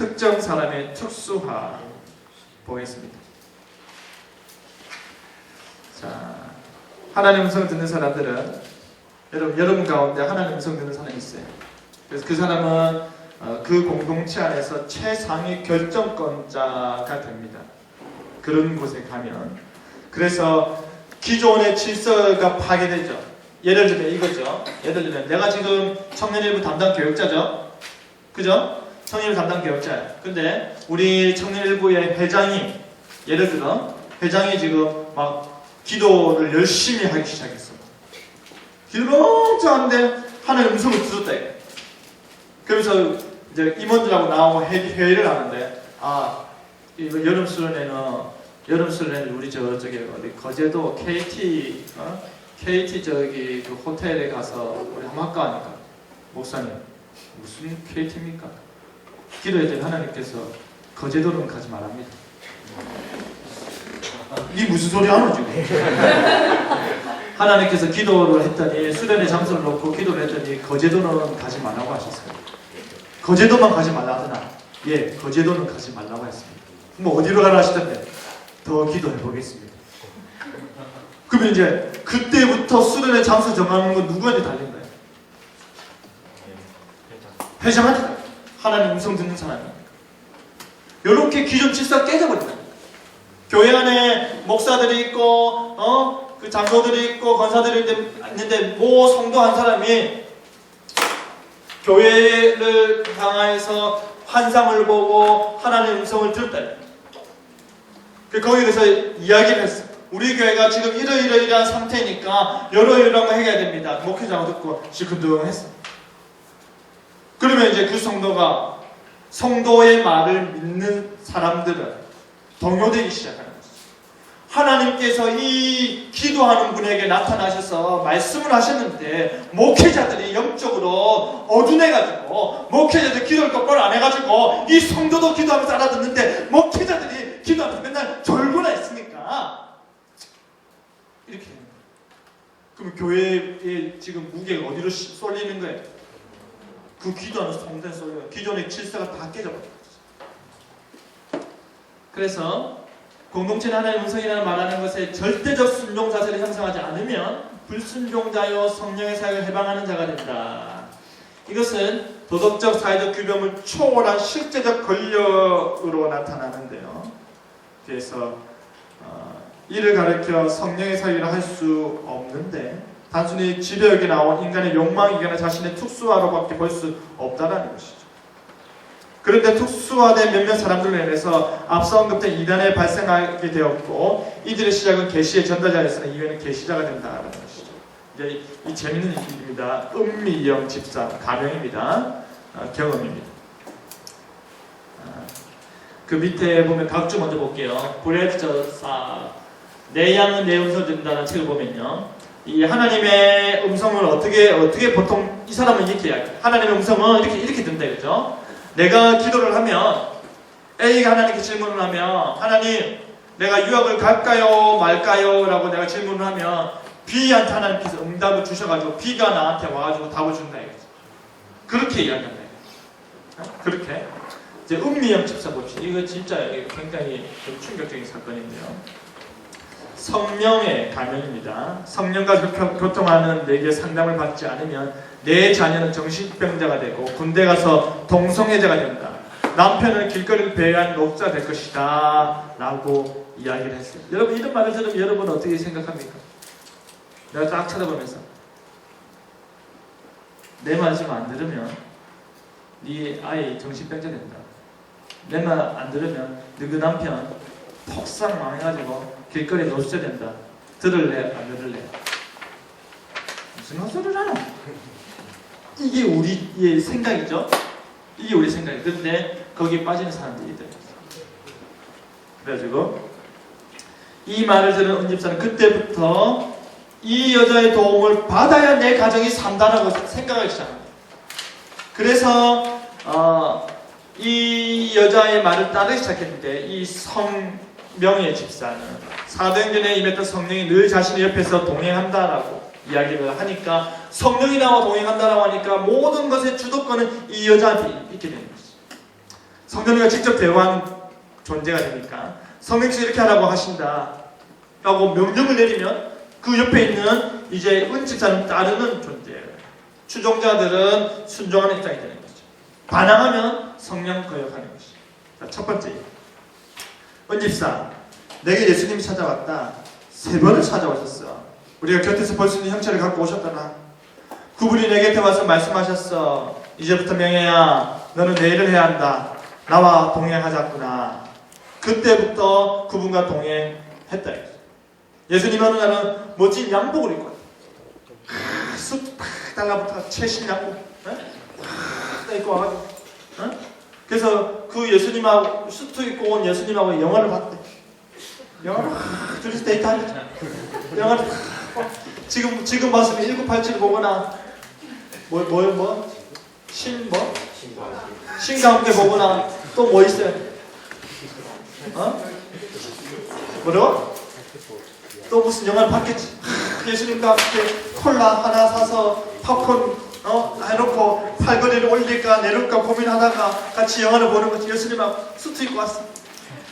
특정 사람의 특수화 보겠습니다. 자, 하나님 음성 듣는 사람들은 여러분 가운데 하나님 음성 듣는 사람이 있어요. 그래서 그 사람은 그 공동체 안에서 최상위 결정권자가 됩니다. 그런 곳에 가면. 그래서 기존의 질서가 파괴되죠. 예를 들면 이거죠. 예를 들면 내가 지금 청년일부 담당 교역자죠. 그죠? 청년일부 담당 교역자예요. 근데 우리 청년일부의 회장이 예를 들어 회장이 지금 막 기도를 열심히 하기 시작했어. 기도를 엄청 하는데 하나님 음성을 들었다. 그래서 이제 임원들하고 나오고 회의를 하는데 이거 여름 수련회는 우리 저쪽에 어디 거제도 KT 저기 그 호텔에 가서 우리 한마까 하니까 목사님 무슨 KT입니까? 기도했더니 하나님께서 거제도는 가지 말랍니다. 이게 무슨 소리 하노 지금? 하나님께서 기도를 했더니 수련회 장소를 놓고 기도를 했더니 거제도는 가지 말라고 하셨어요. 거제도만 가지 말라 하더나? 예, 거제도는 가지 말라고 했습니다. 뭐 어디로 가라 하시던데? 더 기도해 보겠습니다. 그러면 이제 그때부터 수련회 장소 정하는 건 누구한테 달린 거예요? 회장한테 달린 거예요. 하나님 음성 듣는 사람이니까. 이렇게 기존 질서가 깨져버린다. 교회 안에 목사들이 있고 그 장로들이 있고 권사들이 있는데 모 성도 한 사람이 교회를 향해서 환상을 보고 하나님의 음성을 들었다. 거기에 대해서 이야기를 했어. 우리 교회가 지금 이러이러이러한 상태니까 이러이러한 거 해야 됩니다. 목회자가 듣고 시큰둥했어. 그러면 이제 그 성도가 성도의 말을 믿는 사람들은 동요되기 시작하는 거죠. 하나님께서 이 기도하는 분에게 나타나셔서 말씀을 하셨는데 목회자들이 영적으로 어둔해가지고 목회자들 기도를 똑바로 안 해가지고 이 성도도 기도하면서 알아듣는데 목회자들이 기도하면서 맨날 졸고나 있으니까 이렇게 되는 거예요. 그럼 교회의 지금 무게가 어디로 쏠리는 거예요? 그 기도하는 성도에 쏠려요. 기존의 질서가 다 깨져버려요. 그래서 공동체는 하나님의 음성이라는 말하는 것에 절대적 순종 자세를 형성하지 않으면 불순종자요 성령의 사역을 해방하는 자가 된다. 이것은 도덕적 사회적 규범을 초월한 실제적 권력으로 나타나는데요. 그래서 이를 가르쳐 성령의 사역을 할 수 없는데 단순히 지배역에 나온 인간의 욕망이거나 자신의 특수화로밖에 볼 수 없다는 것이죠. 그런데 특수화된 몇몇 사람들로 인해서 앞서 언급된 이단에 발생하게 되었고 이들의 시작은 계시의 전달자였으나 이후에는 계시자가 된다는 것이죠. 이제 이 재밌는 일입니다. 음미영 집사 가명입니다. 경험입니다. 그 밑에 보면 각주 먼저 볼게요. 브레드저사 내 양은 내 음성을 듣는다는 책을 보면요. 이 하나님의 음성을 어떻게 보통 이 사람은 이렇게 이야기해요. 하나님의 음성은 이렇게 듣는다 그죠? 내가 기도를 하면 A가 하나님께 질문을 하면 하나님 내가 유학을 갈까요 말까요? 라고 내가 질문을 하면 B한테 하나님께서 응답을 주셔가지고 B가 나한테 와가지고 답을 준다 이거죠. 그렇게 이야기한다 이거죠. 그렇게 이제 음미형 집사 봅시다. 이거 진짜 굉장히 좀 충격적인 사건인데요. 성령의 가명입니다. 성령과 교통하는 내게 상담을 받지 않으면 내 자녀는 정신병자가 되고 군대 가서 동성애자가 된다. 남편은 길거리를 배회한 녹자 될 것이다. 라고 이야기를 했어요. 여러분 이런 말을 들으면 여러분은 어떻게 생각합니까? 내가 딱 쳐다보면서 내 말 좀 안 들으면 네 아이 정신병자 된다. 내 말 안 들으면 너그 남편 폭삭 망해가지고 길거리에 노숙자 된다. 들을래? 안 들을래? 무슨 헛소리를 하나? 이게 우리의 생각이죠? 이게 우리 생각이에요. 그런데 거기에 빠지는 사람들이 있더라고요. 그래가지고 이 말을 들은 은집사는 그때부터 이 여자의 도움을 받아야 내 가정이 산다라고 생각하기 시작합니다. 그래서 이 여자의 말을 따르기 시작했는데 이 성명의 집사는 사도행전에 임했던 성령이 늘 자신의 옆에서 동행한다라고 이야기를 하니까 성령이 나와 동행한다라고 하니까 모든 것의 주도권은 이 여자한테 있게 되는 것이죠. 성령님과 직접 대화하는 존재가 되니까 성령께서 이렇게 하라고 하신다 라고 명령을 내리면 그 옆에 있는 이제 은집사는 따르는 존재예요. 추종자들은 순종하는 입장이 되는 거죠. 반항하면 성령 거역하는 것이죠. 자, 첫 번째, 은집사, 내게 예수님이 찾아왔다. 3번을 찾아오셨어. 우리가 곁에서 볼 수 있는 형체를 갖고 오셨다나. 그분이 내 곁에 와서 말씀하셨어. 이제부터 명예야, 너는 내 일을 해야 한다. 나와 동행하자꾸나. 그때부터 그분과 동행했다. 예수님 어느 날은 멋진 양복을 입고 왔다. 쑥 팍 달라붙어 최신 양복 딱 입고 와가지고 그래서 그 예수님하고 수트 입고 온 예수님하고 영화를 봤대. 영화를 둘이서 데이트하는 영화를 지금 봤으면 1987 보거나 신과 함께 보거나 또 뭐 있어요? 뭐라고? 또 무슨 영화를 봤겠지. 예수님과 함께 콜라 하나 사서 팝콘 해놓고 팔걸이를 올릴까 내릴까 고민하다가 같이 영화를 보는 거지. 예수님하고 수트 입고 왔어.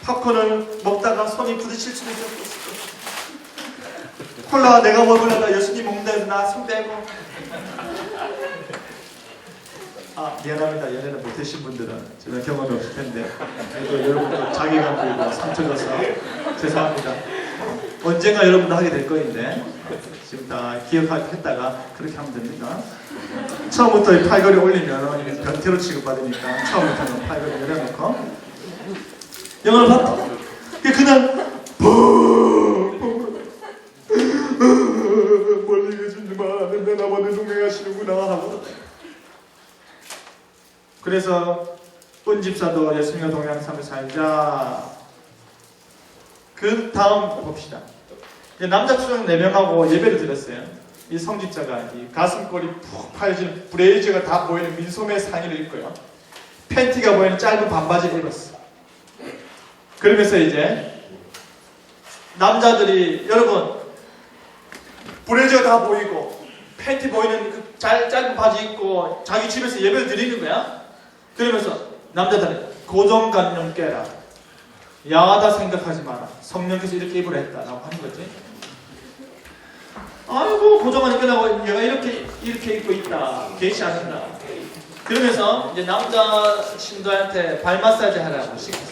팝콘을 먹다가 손이 부딪힐 수도 있었어. 콜라 내가 먹으려다 예수님 먹는다 해서 나 손 떼고. 미안합니다. 연애는 못하신 분들은 저는 경험이 없을 텐데 그래도 여러분도 자기가 보이고 상처져서 죄송합니다. 언젠가 여러분도 하게 될 거인데 지금 다 기억했다가 그렇게 하면 됩니다. 처음부터 이 팔걸이 올리면 변태로 취급받으니까 처음부터는 팔걸이 내려놓고 영화를 봤다. 그날 멀리 계시지만 내 나와 내 동행하시는구나 하고. 그래서 은집사도 예수님과 동행하는 삶을 살자. 그 다음 봅시다. 남자 추종 4명하고 예배를 드렸어요. 이 성직자가 이 가슴골이 푹 파여진 브레이즈가 다 보이는 민소매 상의를 입고요. 팬티가 보이는 짧은 반바지를 입었어. 그러면서 이제 남자들이 여러분 브레이즈가 다 보이고 팬티 보이는 그 짧은 바지 입고 자기 집에서 예배를 드리는 거야. 그러면서 남자들은 고정관념 깨라. 야하다 생각하지 마라. 성령께서 이렇게 입으라 했다라고 하는 거지. 아이고 고정관념 깨라고 얘가 이렇게 입고 있다. 개의치 않는다. 그러면서 이제 남자 신도한테 발 마사지 하라고 시켰어.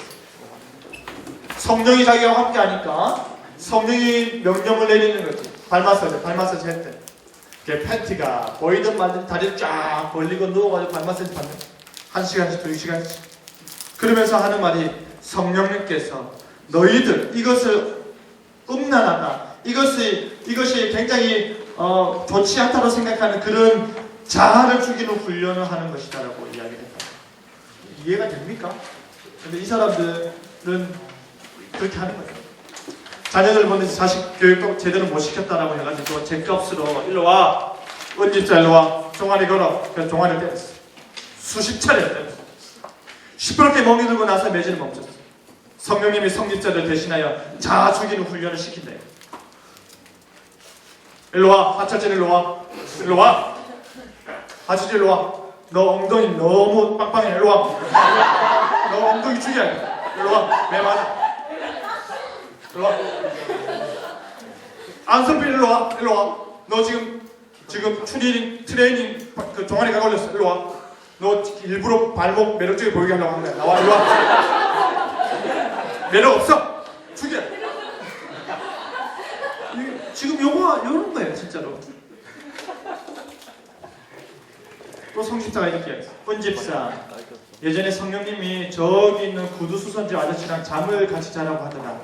성령이 자기와 함께 하니까 성령이 명령을 내리는 거지. 발 마사지 했대. 걔 팬티가 보이든 말든 다리를 쫙 벌리고 누워가지고 발 마사지 받는 1시간씩 2시간씩. 그러면서 하는 말이 성령님께서 너희들 이것을 음란하다. 이것이 굉장히 좋지 않다고 생각하는 그런 자아를 죽이는 훈련을 하는 것이다라고 이야기를 했다. 이해가 됩니까? 근데 이 사람들은 그렇게 하는 거예요. 자녀들 보내서 자식 교육도 제대로 못 시켰다라고 해가지고 제 값으로 일로 와. 은집자 일로 와. 종아리 걸어. 그래서 종아리를 때렸어. 수십 차례 때렸어. 시끄럽게 멍이 들고 나서 매질을 멈췄어. 성령님이 성직자를 대신하여 자아 죽이는 훈련을 시킨다. 일로 와. 하철진 일로 와. 일로 와. 하철진 일로 와. 너 엉덩이 너무 빵빵해. 일로 와. 너 엉덩이 죽여야 돼. 일로 와. 왜 맞아? 일로 와. 안선필 일로 와. 일로 와. 너 지금 트레이닝 그 종아리가 걸렸어. 일로 와. 너 일부러 발목 매력적이 보이게 하려고 한 거야. 나와. 일로 와. 매력 없어. 죽여. 지금 요런 거예요, 진짜로. 또 성직자가 이렇게 했어. 은집사. 예전에 성령님이 저기 있는 구두수선지 아저씨랑 잠을 같이 자라고 하더라.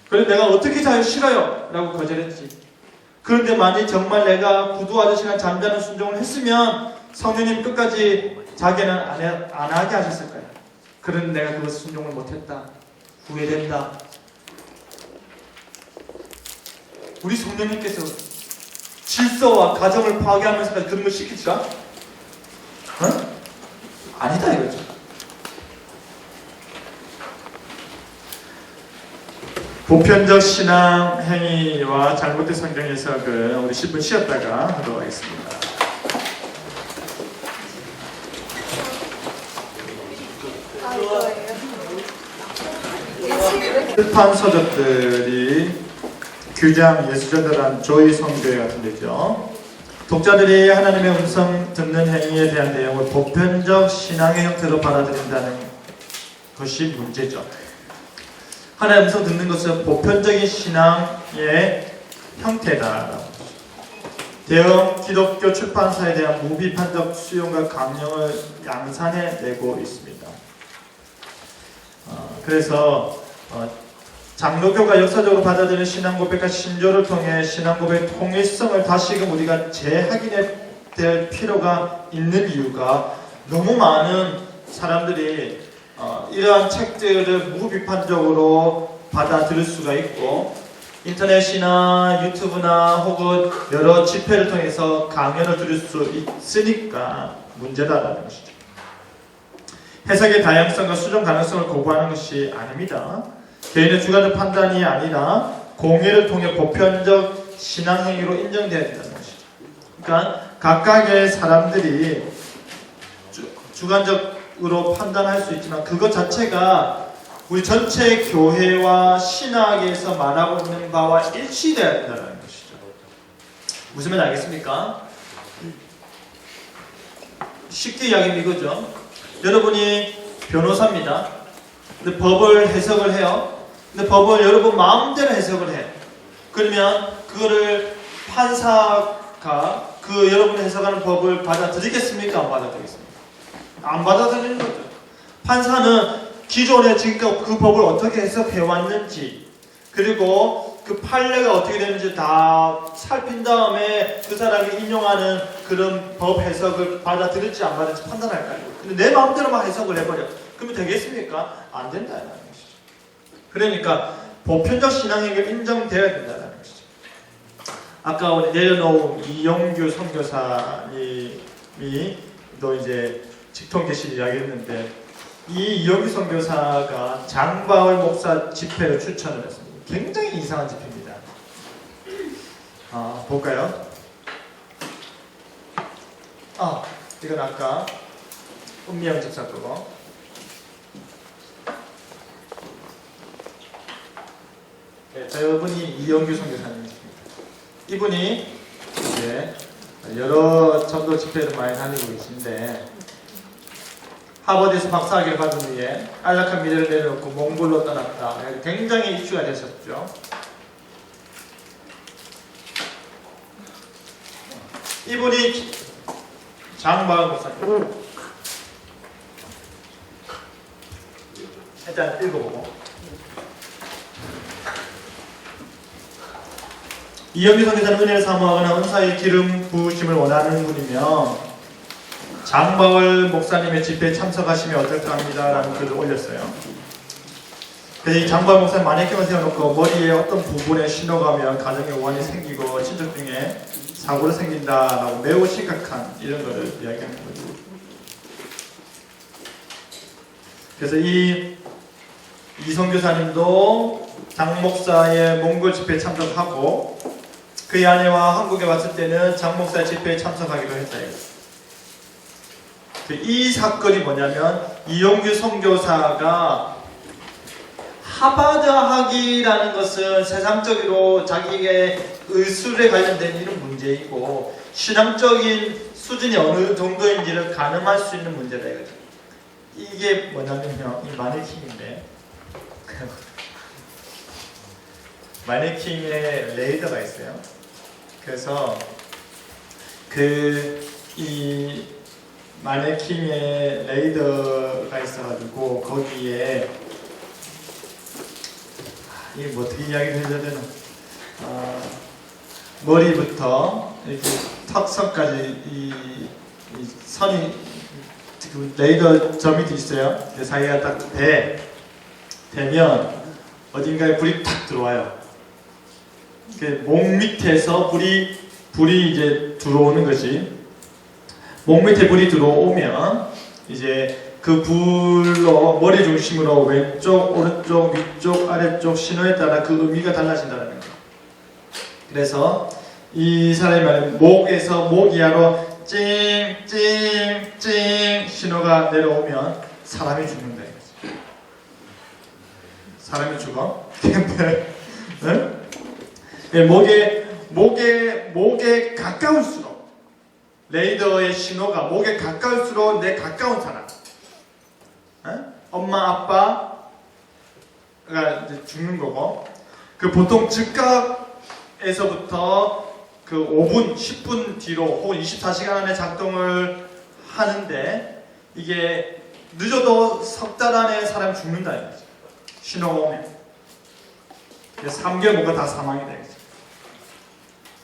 그래서 내가 어떻게 자요? 싫어요. 라고 거절했지. 그런데 만약 정말 내가 구두 아저씨랑 잠자는 순종을 했으면 성령님 끝까지 자기는 안 하게 하셨을 거야. 그런데 내가 그것을 순종을 못했다. 후회된다. 우리 성령님께서 질서와 가정을 파괴하면서까지 그런 걸 시킬까? 아니다 이거죠. 보편적 신앙 행위와 잘못된 성경 해석을 우리 10분 쉬었다가 하도록 하겠습니다. 아, 이거예요. 출판 서적들이 규장 예수전도란 조이 성교회 같은 데죠. 독자들이 하나님의 음성 듣는 행위에 대한 내용을 보편적 신앙의 형태로 받아들인다는 것이 문제죠. 하나님의 음성 듣는 것은 보편적인 신앙의 형태다. 대형 기독교 출판사에 대한 무비판적 수용과 강령을 양산해내고 있습니다. 그래서 장로교가 역사적으로 받아들인 신앙 고백과 신조를 통해 신앙 고백의 통일성을 다시금 우리가 재확인해야 될 필요가 있는 이유가 너무 많은 사람들이 이러한 책들을 무비판적으로 받아들일 수가 있고 인터넷이나 유튜브나 혹은 여러 집회를 통해서 강연을 들을 수 있으니까 문제다라는 것이죠. 해석의 다양성과 수정 가능성을 거부하는 것이 아닙니다. 개인의 주관적 판단이 아니라 공의를 통해 보편적 신앙 행위로 인정되어야 된다는 것이죠. 그러니까 각각의 사람들이 주관적으로 판단할 수 있지만 그것 자체가 우리 전체 교회와 신학에서 말하고 있는 바와 일치되어야 된다는 것이죠. 무슨 말인지 알겠습니까? 쉽게 이야기하면 이거죠. 여러분이 변호사입니다. 근데 법을 해석을 해요. 근데 법을 여러분 마음대로 해석을 해. 그러면 그거를 판사가 그 여러분이 해석하는 법을 받아들이겠습니까? 안 받아들이겠습니까? 안 받아들이는 거죠. 판사는 기존에 지금까지 그 법을 어떻게 해석해 왔는지 그리고 그 판례가 어떻게 되는지 다 살핀 다음에 그 사람이 인용하는 그런 법 해석을 받아들일지 안 받을지 판단할까요? 근데 내 마음대로만 해석을 해버려. 그러면 되겠습니까? 안 된다는 것이죠. 그러니까 보편적 신앙에게 인정되어야 된다는 것이죠. 아까 우리 내려놓은 이용규 선교사님이 또 이제 직통계시를 이야기했는데 이 이용규 선교사가 장바울 목사 집회를 추천을 했습니다. 굉장히 이상한 집회입니다. 볼까요? 이건 아까 은미영 집사 거고. 네, 저분이 이용규 선교사님입니다. 이분이 이제 여러 전도 집회를 많이 다니고 계신데 하버드에서 박사학위를 받은 후에 안락한 미래를 내려놓고 몽골로 떠났다. 굉장히 이슈가 되셨죠. 이분이 장바울 목사님. 일단 읽어보고. 이영규 선교사는 은혜를 사모하거나 은사의 기름 부으심을 원하는 분이며 장바울 목사님의 집회에 참석하시면 어떨까 합니다 라는 글을 올렸어요. 그래서 이 장바울 목사님 마네킹을 세워놓고 머리에 어떤 부분에 신호가 오면 가정에 오한이 생기고 친족 중에 사고가 생긴다라고 매우 심각한 이런 거를 이야기하는 거죠. 그래서 이 선교사님도 장 목사의 몽골 집회에 참석하고 그의 아내와 한국에 왔을 때는 장 목사의 집회에 참석하기로 했어요. 이 사건이 뭐냐면 이용규 선교사가 하버드 학위라는 것은 세상적으로 자기의 의술에 관련된 이런 문제이고 신앙적인 수준이 어느 정도인지를 가늠할 수 있는 문제다 이거죠. 이게 뭐냐면요, 이 마네킹인데 마네킹에 레이더가 있어요. 그래서 이 마네킹에 레이더가 있어가지고 거기에 이게 뭐 어떻게 이야기를 해줘야 되나? 머리부터 이렇게 턱선까지 이 선이 그 레이더 점 밑에 있어요. 그 사이가 딱 되면 어딘가에 불이 탁 들어와요. 그 목 밑에서 불이 이제 들어오는 거지. 목 밑에 불이 들어오면 이제 그 불로 머리 중심으로 왼쪽, 오른쪽, 위쪽, 아래쪽 신호에 따라 그 의미가 달라진다는 거예요. 그래서 이 사람이 말하는 목에서 목 이하로 찡찡찡 신호가 내려오면 사람이 죽는다 이거지. 사람이 죽어? 근데 네? 목에 가까울수록 레이더의 신호가 목에 가까울수록 내 가까운 사람, 엄마 아빠가 이제 죽는 거고, 그 보통 즉각에서부터 그 5분, 10분 뒤로 혹은 24시간 안에 작동을 하는데, 이게 늦어도 석 달 안에 사람이 죽는다 이거지. 신호가 오면 3개월 뭔가 다 사망이 되겠죠.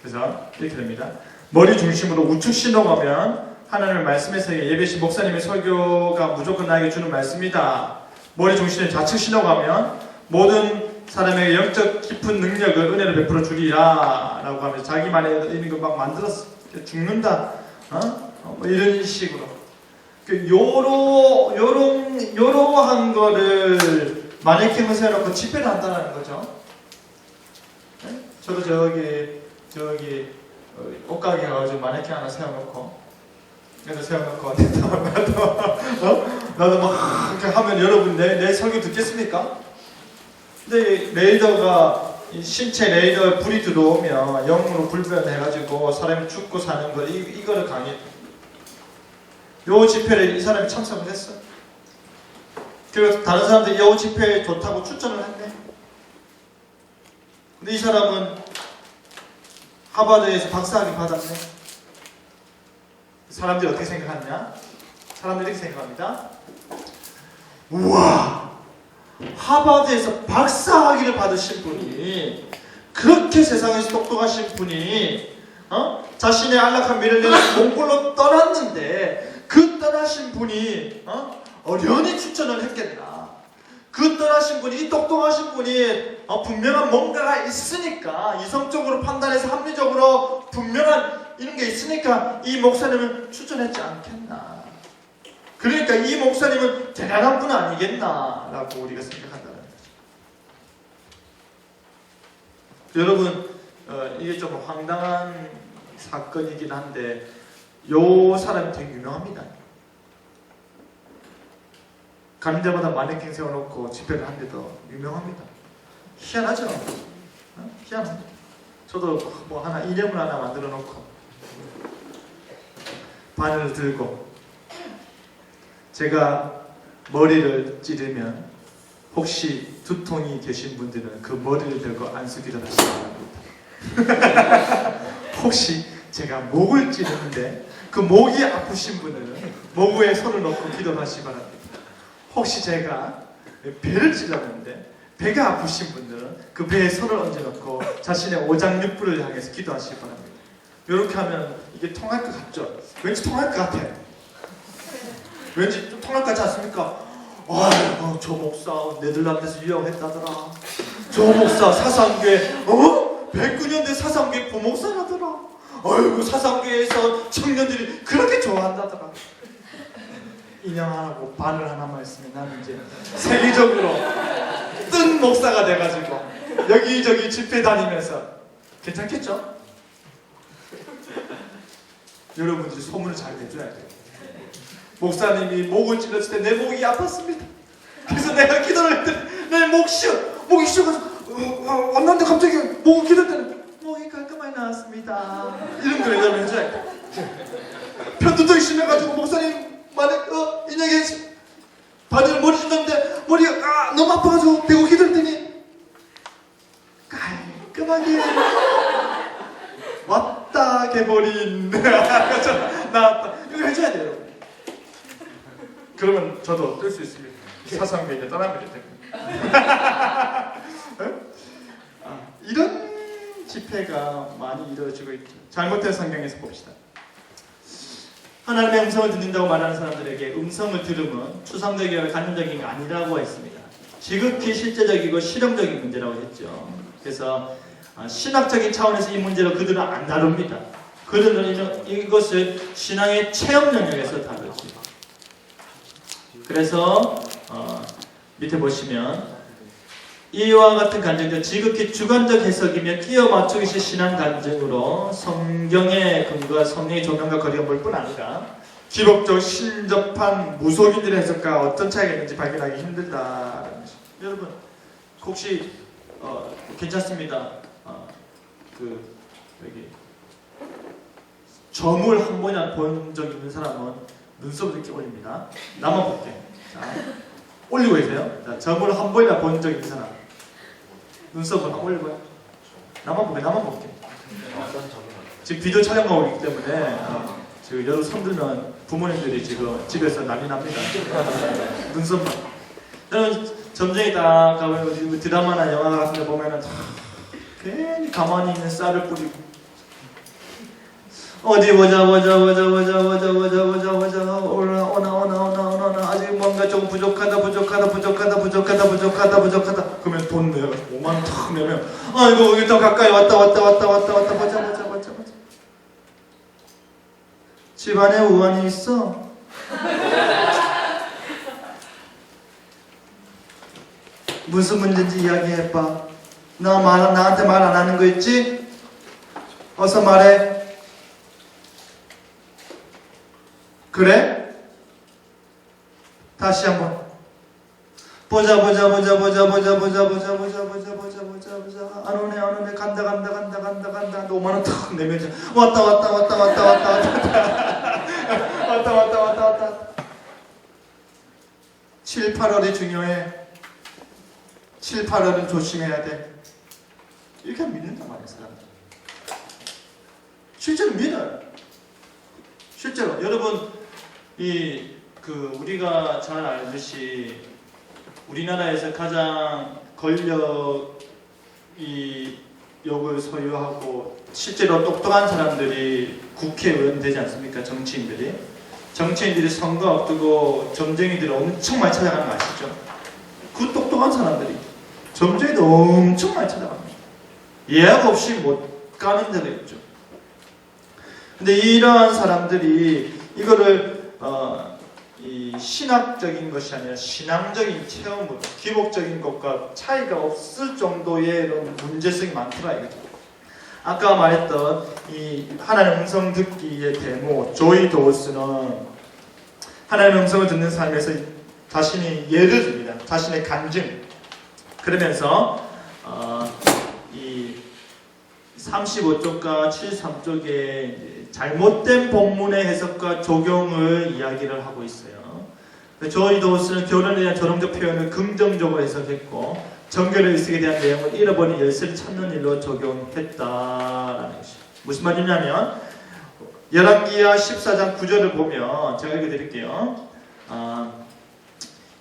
그래서 이렇게 됩니다. 머리 중심으로 우측 신호가 오면 하나님의 말씀에서 예배신 목사님의 설교가 무조건 나에게 주는 말씀이다. 머리 중심에 좌측 신호가 오면 모든 사람에게 영적 깊은 능력을 은혜를 베풀어 주리라 라고 하면서 자기만의 있는 거 막 만들었어. 죽는다. 뭐 이런 식으로. 요러한 거를 마네킹을 세워놓고 집회를 한다는 거죠. 네? 저도 저기 옷가게 가가지고 마네킹 하나 세워놓고, 그래서 세워놓고 나도 막 이렇게 하면 여러분 내 설교 듣겠습니까? 근데 레이더가 신체 레이더에 불이 들어오면 영으로 불변해가지고 사람이 죽고 사는 거 이거를 강의. 요 집회를 이 사람이 참석을 했어. 그리고 다른 사람들이 요 집회에 좋다고 추천을 했네. 근데 이 사람은 하버드에서 박사학위 받았네. 사람들이 어떻게 생각하느냐? 사람들이 이렇게 생각합니다. 우와! 하버드에서 박사학위를 받으신 분이, 그렇게 세상에서 똑똑하신 분이 자신의 안락한 미래를 위해서 몽골로 떠났는데, 그 떠나신 분이 어련히 추천을 했겠나. 그 떠나신 분이, 이 똑똑하신 분이 분명한 뭔가가 있으니까, 이성적으로 판단해서 합리적으로 분명한 이런 게 있으니까 이 목사님은 추천했지 않겠나. 그러니까 이 목사님은 대단한 분 아니겠나 라고 우리가 생각한다는 거죠. 여러분, 이게 좀 황당한 사건이긴 한데 요 사람이 되게 유명합니다. 가는 데마다 마네킹 세워놓고 집회를 하는데도 유명합니다. 희한하죠? 희한합니다. 저도 뭐 하나 이름을 하나 만들어 놓고 바늘을 들고, 제가 머리를 찌르면 혹시 두통이 계신 분들은 그 머리를 들고 안수기를 하시기 바랍니다. 혹시 제가 목을 찌르는데 그 목이 아프신 분은 목 위에 손을 놓고 기도를 하시기 바랍니다. 혹시 제가 배를 찔렀는데 배가 아프신 분들은 그 배에 손을 얹어놓고 자신의 오장육부를 향해서 기도하시기 바랍니다. 이렇게 하면 이게 통할 것 같죠? 왠지 통할 것 같아요. 왠지 좀 통할 것 같지 않습니까? 아이고, 저 목사 네덜란드에서 유학했다더라. 저 목사 사상교회 109년대 사상교회 부목사라더라. 아이고, 사상교회에서 청년들이 그렇게 좋아한다더라. 인형하고 바늘 하나만 있으면 나는 이제 세계적으로 뜬 목사가 돼가지고 여기저기 집회 다니면서 괜찮겠죠? 여러분들이 소문을 잘 내줘야 돼요. 목사님이 목을 찔렀을 때 내 목이 아팠습니다. 그래서 내가 기도를 했더니 내 목이 쉬어가지고 왔는데 갑자기 목을 기도했더니 목이 깔끔하게 나왔습니다. 이런 걸 여러분 해줘야 돼. 편두통이 심해가지고 목사님 인형에 바늘 머리 찔렀는데 머리가 너무 아파가지고 대고 기도했더니 깔끔하게 왔다 개버린 나왔다. 이거 해줘야 돼요, 여러분. 그러면 저도 뜰 수 있습니다. 사상계 이제 떠나면 됩니다. 이런 집회가 많이 이루어지고 있죠. 잘못된 성경에서 봅시다. 하나님의 음성을 듣는다고 말하는 사람들에게 음성을 들으면 추상적이거나 간접적인 게 아니라고 했습니다. 지극히 실제적이고 실용적인 문제라고 했죠. 그래서 신학적인 차원에서 이 문제를 그들은 안 다룹니다. 그들은 이것을 신앙의 체험 영역에서 다루죠. 그래서 밑에 보시면 이와 같은 간증은 지극히 주관적 해석이며 끼워 맞추기식 신앙 간증으로 성경의 근거와 성령의 조명과 거리가 멀 뿐 아니라 기복적 신접한 무속인들의 해석과 어떤 차이가 있는지 발견하기 힘들다라는 것이. 여러분 혹시 괜찮습니다. 여기 점을 한 번이나 본 적 있는 사람은 눈썹을 이렇게 올립니다. 나만 볼게. 자, 올리고 계세요. 자, 점을 한 번이나 본 적 있는 사람 눈썹을 한번 올려봐요. 나만 볼게. 지금 비디오 촬영하고 있기 때문에 지금 여러분 손들면 부모님들이 지금 집에서 난리 납니다. 눈썹만. 여러분 점쟁이 딱 가면 드라마나 영화 같은 데 보면은 괜히 가만히 있는 쌀을 뿌리고 어디 보자 오나 아직 뭔가 좀 부족하다 그러면 돈 내요. 5만 원 탁 내면 아이고 여기 더 가까이 왔다 보자 집안에 우환이 있어. 무슨 문제인지 이야기해봐. 나한테 말 안 하는 거 있지? 어서 말해. 그래? 다시 한번. 보자. 안 오네. 간다. 5만 원 탁 내면 왔다. 7, 8월이 중요해. 7, 8월은 조심해야 돼. 이렇게 믿는단 말이야, 사람. 실제로 믿어요. 실제로 여러분 우리가 잘 알듯이 우리나라에서 가장 권력을 소유하고 실제로 똑똑한 사람들이 국회의원 되지 않습니까? 정치인들이 선거 앞두고 점쟁이들을 엄청 많이 찾아가는 거 아시죠? 그 똑똑한 사람들이 점쟁이들 엄청 많이 찾아갑니다. 예약 없이 못 가는 데도 있죠. 근데 이러한 사람들이 이거를 이 신학적인 것이 아니라 신앙적인 체험으로 기복적인 것과 차이가 없을 정도의 이런 문제성이 많더라 이거죠. 아까 말했던 이 하나님의 음성 듣기의 데모 조이 도우스는 하나님의 음성을 듣는 삶에서 자신이 예를 듭니다. 자신의 간증. 그러면서 이 35쪽과 73쪽에 잘못된 본문의 해석과 적용을 이야기를 하고 있어요. 조이 도우스는 결혼에 대한 전형적 표현을 긍정적으로 해석했고 정결의 의식에 대한 내용을 잃어버린 열쇠를 찾는 일로 적용했다라는 것이 무슨 말이냐면 열왕기하 14장 9절을 보면 제가 읽어드릴게요.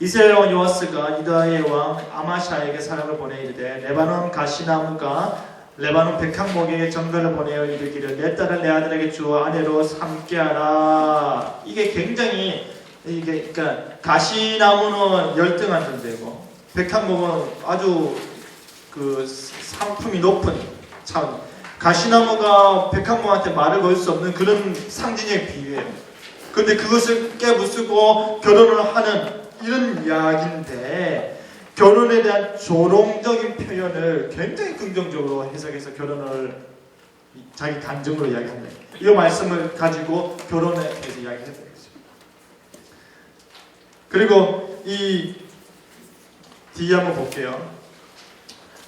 이스라엘 왕 요아스가 유다의 왕 아마샤에게 사람을 보내 이르되 레바논 가시나무가 레바논 백향목에게 전가를 보내어 이르기를 내 딸을 내 아들에게 주어 아내로 삼게 하라. 이게 굉장히 그러니까 가시나무는 열등한 존재고 백향목은 아주 그 상품이 높은 참 가시나무가 백향목한테 말을 걸 수 없는 그런 상징의 비유예요. 그런데 그것을 깨부수고 결혼을 하는 이런 이야기인데 결혼에 대한 조롱적인 표현을 굉장히 긍정적으로 해석해서 결혼을 자기 간증으로 이야기합니다. 이 말씀을 가지고 결혼에 대해서 이야기했던 거죠. 그리고 이 뒤에 한번 볼게요.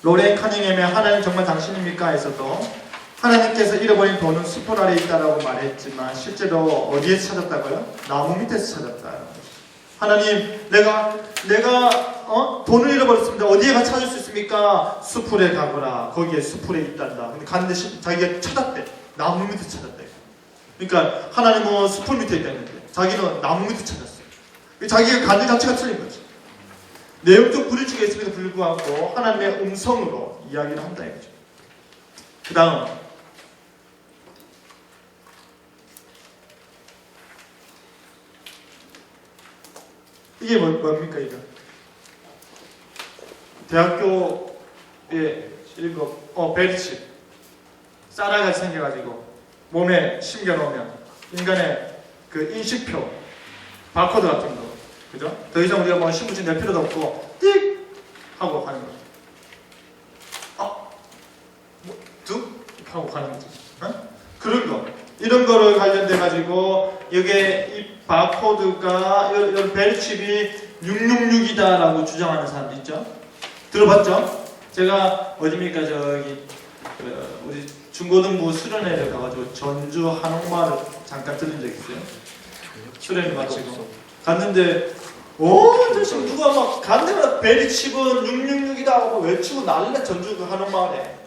로렌 커닝햄의 하나님 정말 당신입니까? 에서도 하나님께서 잃어버린 돈은 숯불 아래에 있다라고 말했지만 실제로 어디에서 찾았다고요? 나무 밑에서 찾았다. 하나님 내가 돈을 잃어버렸습니다. 어디에 가 찾을 수 있습니까? 숯불에 가거라. 거기에 숯불에 있단다. 근데 갔는데 자기가 찾았대. 나무 밑에 찾았대. 그러니까 하나님은 숯불 밑에 있다는데 자기는 나무 밑에 찾았어요. 자기가 가는 자체가 틀린 거지. 내용적 불일치가 있음에도 불구하고 하나님의 음성으로 이야기를 한다 이거죠. 그 다음 이게 뭡니까 이거? 대학교에 읽어 벨치 쌀알같이 생겨가지고 몸에 심겨놓으면 인간의 그 인식표 바코드 같은 거 그죠? 더 이상 우리가 뭐 신분증 낼 필요도 없고 띡 하고 가는 거죠. 뭐 뚝 하고 가는 거죠. 어? 그런 거 이런 거를 관련돼 가지고 여기에 이 바코드가 이 벨칩이 666이다라고 주장하는 사람도 있죠. 들어봤죠? 제가 어디입니까? 저기 우리 중고등부 수련회를 가가지고 전주 한옥마을 잠깐 들린 적 있어요. 수련회 마치고 갔는데 대신 누가 막 간데마다 벨칩은 666이다 하고 외치고 난리나 전주 그 한옥마을에.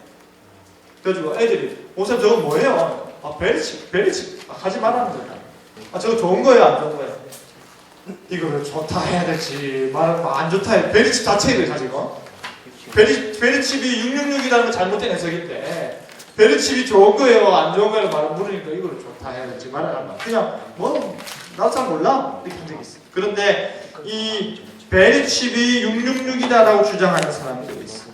그래가지고 애들이 목사님 저거 뭐예요? 벨칩 하지 말라는 거야. 저거 좋은 거예요, 안 좋은 거예요? 이거를 좋다 해야 될지 말하면 안 좋다 해. 벨칩 자체를 가지고 벨칩이 666이라는 건 잘못된 해석인데 벨칩이 좋은 거예요, 안 좋은 거예요 말을 물으니까 이거를 좋다 해야 될지 말하면 그냥 나도 잘 몰라 이렇게 한 적이 있어요. 그런데 이 벨칩이 666이다라고 주장하는 사람들이 있어요.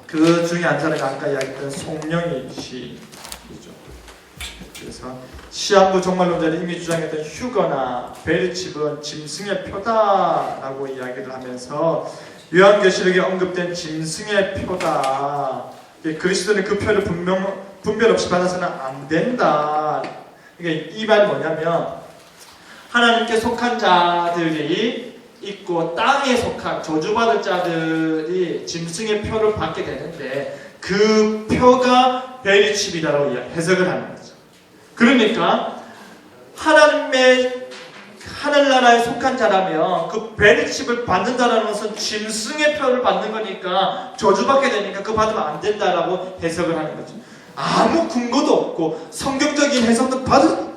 그 중에 한 사람이 아까 이야기했던 송영희 씨이죠. 그래서 시한부 종말론자는 이미 주장했던 휴거나 벨칩은 짐승의 표다라고 이야기를 하면서 요한계시록에 언급된 짐승의 표다. 그리스도는 그 표를 분별 없이 받아서는 안 된다. 그러니까 이 말이 뭐냐면 하나님께 속한 자들이 있고 땅에 속한 저주받을 자들이 짐승의 표를 받게 되는데 그 표가 벨칩이다라고 해석을 하는 거죠. 그러니까 하나님의 하늘나라에 속한 자라면 그 벨칩을 받는다는 것은 짐승의 표를 받는 거니까 저주받게 되니까 그거 받으면 안 된다라고 해석을 하는 거죠. 아무 근거도 없고 성경적인 해석도 받을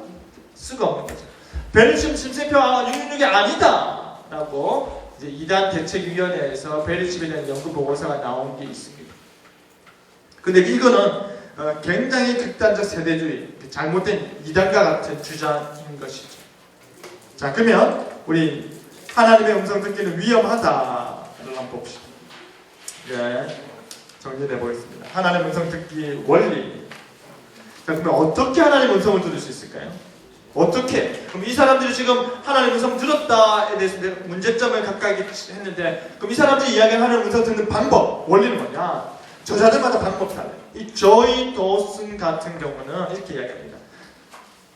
수가 없는 거죠. 벨칩 짐승의 표 666이 아니다 라고 이제 이단 대책위원회에서 벨칩에 대한 연구 보고서가 나온 게 있습니다. 근데 이거는 굉장히 극단적 세대주의, 잘못된 이단과 같은 주장인 것이죠. 자, 그러면 우리 하나님의 음성 듣기는 위험하다를 한번 봅시다. 네, 정리해 보겠습니다. 하나님의 음성 듣기 원리. 자, 그러면 어떻게 하나님의 음성을 들을 수 있을까요? 어떻게? 그럼 이 사람들이 지금 하나님의 음성 들었다에 대해서 문제점을 각각 했는데 그럼 이 사람들이 이야기하는 하나님의 음성 듣는 방법, 원리는 뭐냐? 저자들마다 방법이 달라요. 이 조이 도슨 같은 경우는 이렇게 이야기합니다.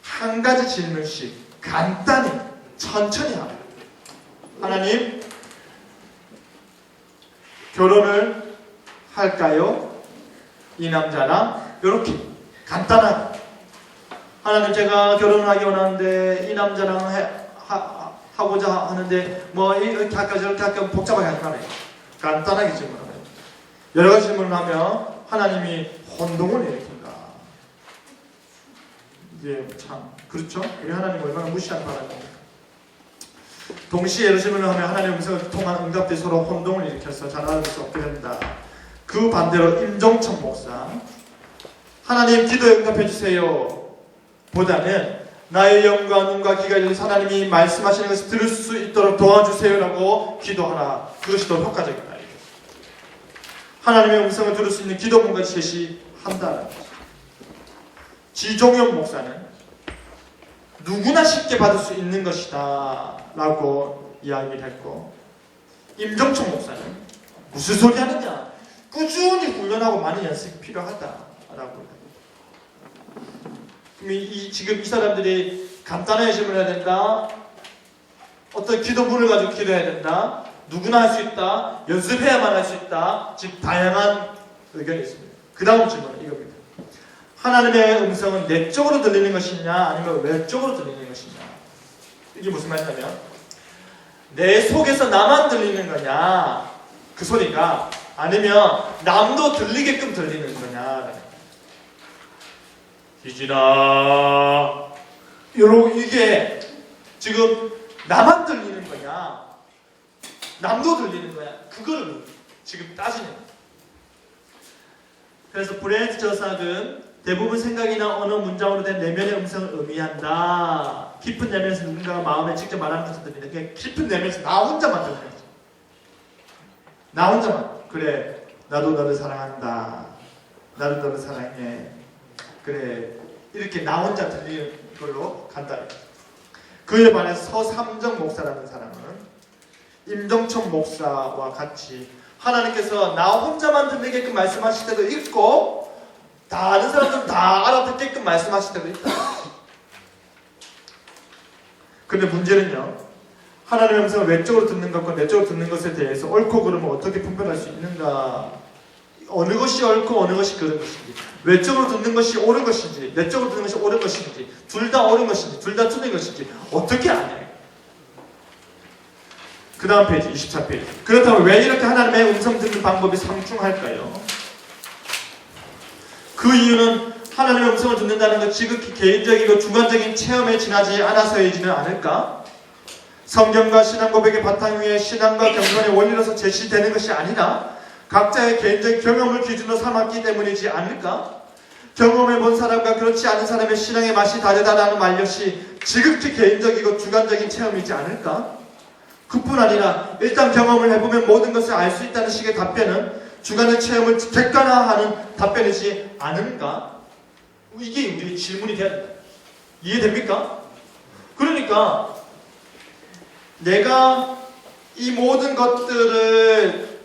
한 가지 질문씩 간단히 천천히 합니다. 하나님, 결혼을 할까요? 이 남자랑 이렇게 간단하게 하나님 제가 결혼을 하기 원하는데 이 남자랑 하고자 하는데 뭐 이렇게 할까 저렇게 할까 복잡하게 하지 말아요. 간단하게 질문하면 여러 가지 질문을 하면 하나님이 혼동을 일으킨다. 이게 참 그렇죠? 우리 하나님 얼마나 무시한 바람입니까? 동시에 여러 질문을 하면 하나님의 음성을 통한 응답들이 서로 혼동을 일으켜서 잘 알아볼 수 없게 된다. 그 반대로 임종천 목사 하나님 기도에 응답해 주세요 보다는 나의 영과 눈과 귀가 열려서 하나님이 말씀하시는 것을 들을 수 있도록 도와주세요라고 기도하라. 그것이 더 효과적이다. 하나님의 음성을 들을 수 있는 기도문과 제시한다는 거죠. 지종현 목사는 누구나 쉽게 받을 수 있는 것이다 라고 이야기를 했고 임종천 목사는 무슨 소리 하느냐 꾸준히 훈련하고 많은 연습이 필요하다 라고 지금 이 사람들이 간단하게 질문해야 된다 어떤 기도문을 가지고 기도해야 된다 누구나 할 수 있다 연습해야만 할 수 있다 지금 다양한 의견이 있습니다. 그 다음 질문은 이겁니다. 하나님의 음성은 내적으로 들리는 것이냐 아니면 외적으로 들리는 것이냐 이게 무슨 말이냐면 내 속에서 나만 들리는 거냐 그 소리가 아니면 남도 들리게끔 들리는 거냐 희진아 이게 지금 나만 들리는 거냐 남도 들리는 거냐 그거를 지금 따지는 거야. 그래서 브레트 저삭은 대부분 생각이나 언어 문장으로 된 내면의 음성을 의미한다. 깊은 내면에서 누군가가 마음에 직접 말하는 것을 들리는 게 깊은 내면에서 나 혼자만 듣는 거지. 나 혼자만 그래 나도 너를 사랑한다. 나도 너를 사랑해. 그래 이렇게 나 혼자 들리는 걸로 간다. 그에 반해서 서삼정 목사라는 사람은 임종천 목사와 같이 하나님께서 나 혼자만 들리게끔 말씀하실 때도 있고 다 아는 사람들은 다 알아듣게끔 말씀하신다고 했다. 근데 문제는요, 하나님의 음성을 외적으로 듣는 것과 내적으로 듣는 것에 대해서 옳고 그름을 어떻게 분별할 수 있는가? 어느 것이 옳고 어느 것이 그른 것인지, 외적으로 듣는 것이 옳은 것인지, 내적으로 듣는 것이 옳은 것인지, 둘 다 옳은 것인지, 둘 다 틀린 것인지 어떻게 아냐? 그 다음 페이지, 24페이지. 그렇다면 왜 이렇게 하나님의 음성 듣는 방법이 상충할까요? 그 이유는 하나님의 음성을 듣는다는 것 지극히 개인적이고 주관적인 체험에 지나지 않아서이지는 않을까? 성경과 신앙 고백의 바탕 위에 신앙과 경건의 원리로서 제시되는 것이 아니라 각자의 개인적 경험을 기준으로 삼았기 때문이지 않을까? 경험해본 사람과 그렇지 않은 사람의 신앙의 맛이 다르다라는 말 역시 지극히 개인적이고 주관적인 체험이지 않을까? 그뿐 아니라 일단 경험을 해보면 모든 것을 알 수 있다는 식의 답변은 주관의 체험을 객관화하는 답변이지 않은가? 이게 우리 질문이 돼야 된다. 이해됩니까? 그러니까 내가 이 모든 것들을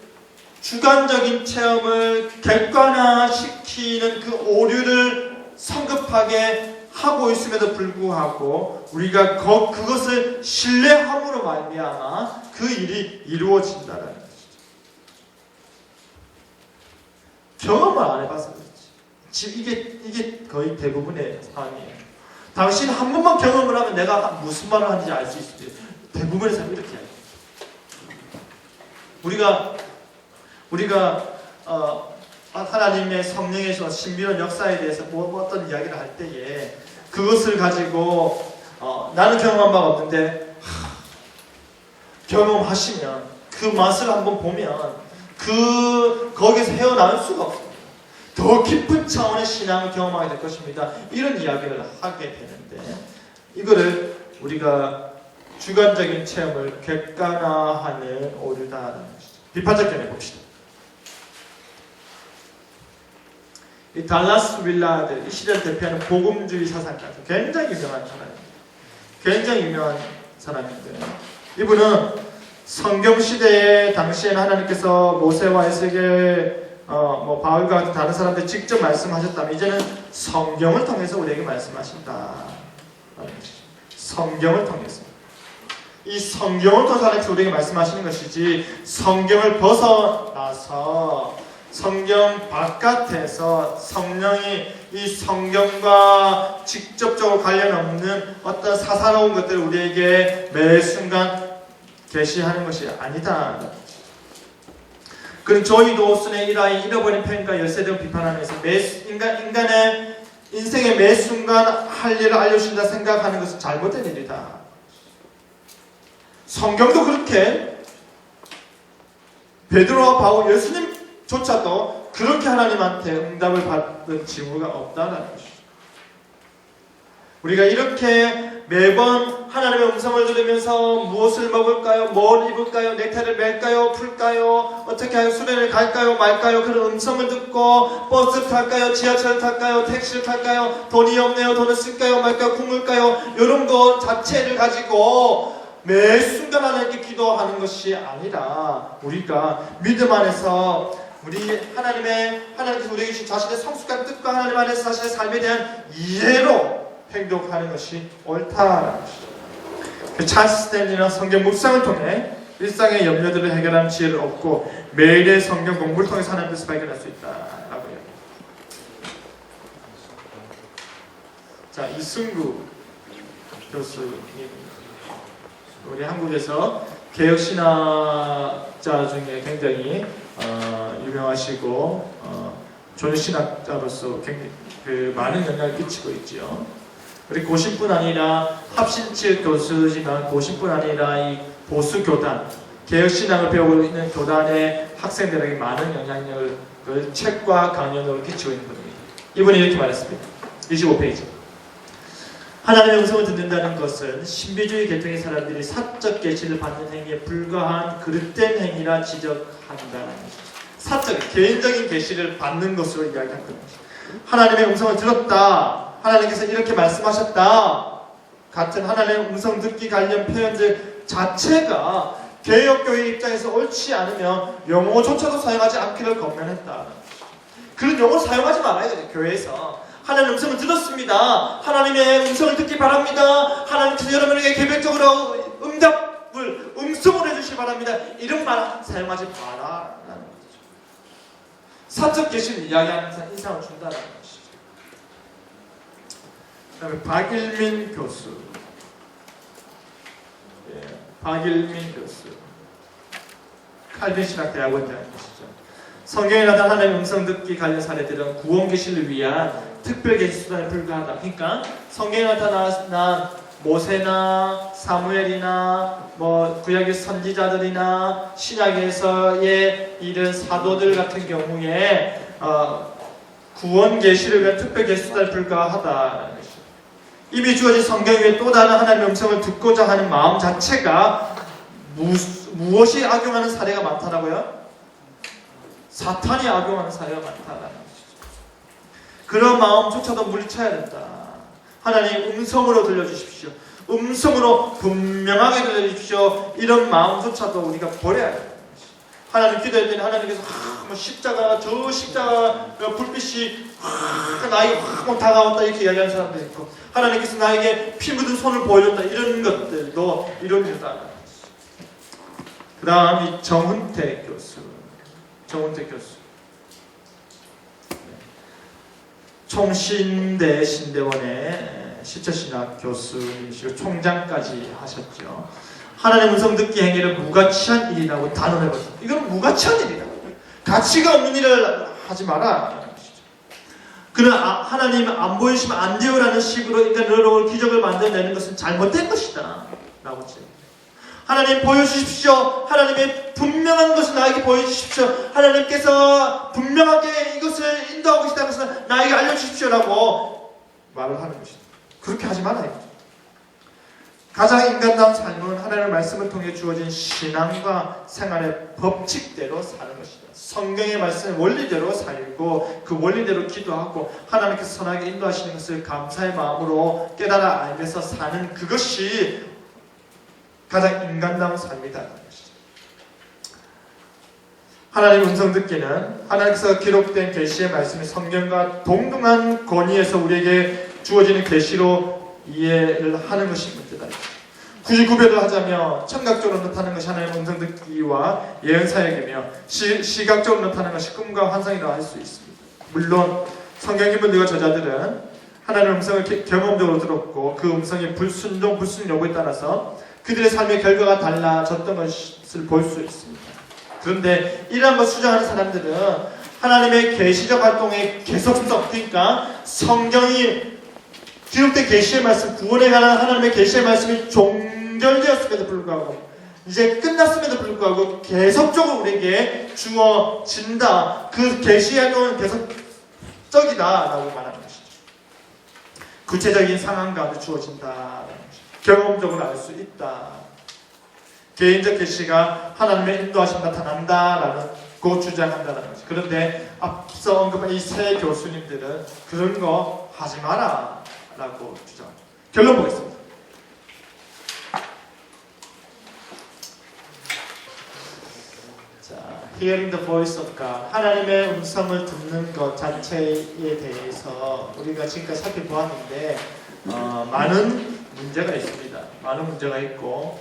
주관적인 체험을 객관화시키는 그 오류를 성급하게 하고 있음에도 불구하고 우리가 그것을 신뢰함으로 말미암아 그 일이 이루어진다는 것이죠. 경험을 안 해봐서 그렇지. 지금 이게 거의 대부분의 상황이에요. 당신 한 번만 경험을 하면 내가 무슨 말을 하는지 알 수 있어요. 대부분의 사람이 이렇게 해요. 우리가 하나님의 성령의 신비로운 역사에 대해서 어떤 이야기를 할 때에 그것을 가지고 나는 경험한 바가 없는데 경험하시면 그 맛을 한번 보면 거기서 헤어나올 수가 없습니다. 더 깊은 차원의 신앙을 경험하게 될 것입니다. 이런 이야기를 하게 되는데 이거를 우리가 주관적인 체험을 객관화하는 오류다라는 것이죠. 비판적 견해 봅시다. 이 달라스 윌라드, 이 시대를 대표하는 복음주의 사상가죠. 굉장히 유명한 사람입니다. 굉장히 유명한 사람인데 이분은 성경 시대에 당시에는 하나님께서 모세와 에스겔, 바울과 같은 다른 사람들 직접 말씀하셨다면 이제는 성경을 통해서 우리에게 말씀하신다. 성경을 통해서. 이 성경을 통해서 하나님께서 우리에게 말씀하시는 것이지 성경을 벗어나서 성경 바깥에서 성령이 이 성경과 직접적으로 관련 없는 어떤 사사로운 것들을 우리에게 매 순간 계시하는 것이 아니다. 그럼 조이 도슨의 일화의 잃어버린 편과 열쇠 등 비판하면서 인간의 인생의 매 순간 할 일을 알려주신다 생각하는 것은 잘못된 일이다. 성경도 그렇게 베드로와 바울, 예수님조차도 그렇게 하나님한테 응답을 받은 징후가 없다는 것이죠. 우리가 이렇게 매번 하나님의 음성을 들으면서 무엇을 먹을까요? 뭘 입을까요? 넥타이를 맬까요? 풀까요? 어떻게 하여 수련을 갈까요? 말까요? 그런 음성을 듣고 버스 탈까요? 지하철 탈까요? 택시를 탈까요? 돈이 없네요. 돈을 쓸까요? 말까요? 굶을까요? 이런 것 자체를 가지고 매 순간 하나님께 기도하는 것이 아니라 우리가 믿음 안에서 하나님께서 우리에게 주신 자신의 성숙한 뜻과 하나님 안에서 자신의 삶에 대한 이해로 행동하는 것이 옳다라는 것이죠. 찰스 스탠리는 성경 묵상을 통해 일상의 염려들을 해결하는 지혜를 얻고 매일의 성경 공부를 통해서 하나님의 뜻을 발견할 수 있다라고 해요. 자, 이승구 교수님, 우리 한국에서 개혁신학자 중에 굉장히 유명하시고 존신학자로서 굉장히 많은 영향을 끼치고 있지요. 우리 고신뿐 아니라 합신측 교수지만 고신뿐 아니라 이 보수교단, 개혁신학을 배우고 있는 교단의 학생들에게 많은 영향력을 책과 강연으로 끼치고 있는 분입니다. 이분이 이렇게 말했습니다. 25페이지. 하나님의 음성을 듣는다는 것은 신비주의 계통의 사람들이 사적 계시를 받는 행위에 불과한 그릇된 행위라 지적한다는 것입니다. 사적, 개인적인 계시를 받는 것으로 이야기한 겁니다. 하나님의 음성을 들었다. 하나님께서 이렇게 말씀하셨다. 같은 하나님의 음성 듣기 관련 표현들 자체가 개혁교회 입장에서 옳지 않으며 용어조차도 사용하지 않기를 권면했다. 그 그런 용어를 사용하지 말아야 돼요. 교회에서 하나님 음성을 들었습니다. 하나님의 음성을 듣기 바랍니다. 하나님께서 여러분에게 개별적으로 음성을 해주시기 바랍니다. 이런 말 사용하지 마라라는 거죠. 사적 계시를 이야기하면서 인상을 준다는 것이죠. 그다음에 박일민 교수, 박일민 교수, 칼빈 신학 대학원장이시죠. 성경에 나타난 하나님의 음성 듣기 관련 사례들은 구원 계시를 위한 특별 계시 수단에 불과하다. 그러니까 성경에 나타난 모세나 사무엘이나 구약의 선지자들이나 신약에서의 이런 사도들 같은 경우에 구원 계시를 위한 특별 계시 수단에 불과하다는 것이죠. 이미 주어진 성경 위에 또 다른 하나님의 음성을 듣고자 하는 마음 자체가 무엇이 악용하는 사례가 많다라고요? 사탄이 악용하는 사례가 많다라는 것이죠. 그런 마음조차도 물리쳐야 된다. 하나님 음성으로 들려주십시오. 음성으로 분명하게 들려주십시오. 이런 마음조차도 우리가 버려야 된다. 하나님 기도할 때는 하나님께서 십자가, 저 십자가 불빛이 나에게 확 다가왔다 이렇게 이야기하는 사람들이 있고, 하나님께서 나에게 피 묻은 손을 보여줬다 이런 것들도 이루어진다. 그 다음 이 정훈태 교수, 총신대 신대원의 시처신학 교수이시고 총장까지 하셨죠. 하나님 음성 듣기 행위를 무가치한 일이라고 단언해버렸습니다. 이건 무가치한 일이다. 가치가 없는 일을 하지 마라. 그는 하나님 안 보이시면 안 돼요라는 식으로 인간으로 기적을 만들어내는 것은 잘못된 것이다 라고 했죠. 하나님 보여주십시오. 하나님의 분명한 것을 나에게 보여주십시오. 하나님께서 분명하게 이것을 인도하고 계시다는 것을 나에게 알려주십시오 라고 말을 하는 것이다. 그렇게 하지 말아요. 가장 인간다운 삶은 하나님의 말씀을 통해 주어진 신앙과 생활의 법칙대로 사는 것이다. 성경의 말씀의 원리대로 살고 그 원리대로 기도하고 하나님께서 선하게 인도하시는 것을 감사의 마음으로 깨달아 알면서 사는 그것이 가장 인간다운 삶이다. 하나님의 음성 듣기는 하나님께서 기록된 계시의 말씀이 성경과 동등한 권위에서 우리에게 주어지는 계시로 이해를 하는 것이 문제다. 굳이 구별을 하자면 청각적으로 나타나는 것이 하나님의 음성 듣기와 예언 사역이며 시각적으로 나타나는 것이 꿈과 환상이라고 할 수 있습니다. 물론 성경 인물들과 저자들은 하나님의 음성을 경험적으로 들었고 그 음성의 불순종, 불순 여부에 따라서 그들의 삶의 결과가 달라졌던 것을 볼 수 있습니다. 그런데 이러한 것을 주장하는 사람들은 하나님의 계시적 활동의 계속성, 그러니까 성경이 기록된 계시의 말씀, 구원에 관한 하나님의 계시의 말씀이 종결되었음에도 불구하고 이제 끝났음에도 불구하고 계속적으로 우리에게 주어진다. 그 계시의 활동은 계속적이다라고 말하는 것이죠. 구체적인 상황 가운데 주어진다. 경험적으로 알 수 있다. 개인적 계시가 하나님의 인도하심 나타난다라고 주장한다는 거죠. 그런데 앞서 언급한 이 세 교수님들은 그런 거 하지 마라 라고 주장합니다. 결론 보겠습니다. 자, hearing the voice of God, 하나님의 음성을 듣는 것 자체에 대해서 우리가 지금까지 살펴보았는데 많은 문제가 있습니다. 많은 문제가 있고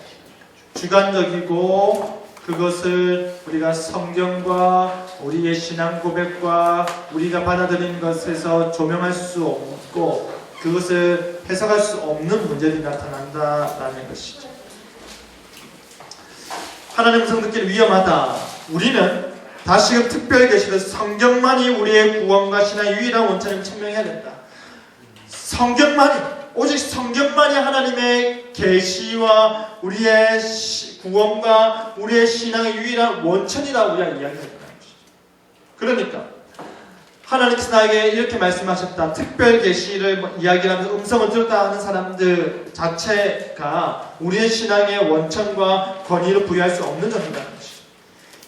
주관적이고 그것을 우리가 성경과 우리의 신앙 고백과 우리가 받아들인 것에서 조명할 수 없고 그것을 해석할 수 없는 문제들이 나타난다라는 것이죠. 하나님 음성 듣기는 위험하다. 우리는 다시금 특별 계시를 성경만이 우리의 구원과 신앙의 유일한 원천임을 증명해야 된다. 성경만이, 오직 성경만이 하나님의 계시와 우리의 구원과 우리의 신앙의 유일한 원천이라고 우리가 이야기해야 된다는 것이죠. 그러니까 하나님께서 나에게 이렇게 말씀하셨다. 특별 계시를 이야기하면서 음성을 들었다 하는 사람들 자체가 우리의 신앙의 원천과 권위를 부여할 수 없는 존재라는 것이죠.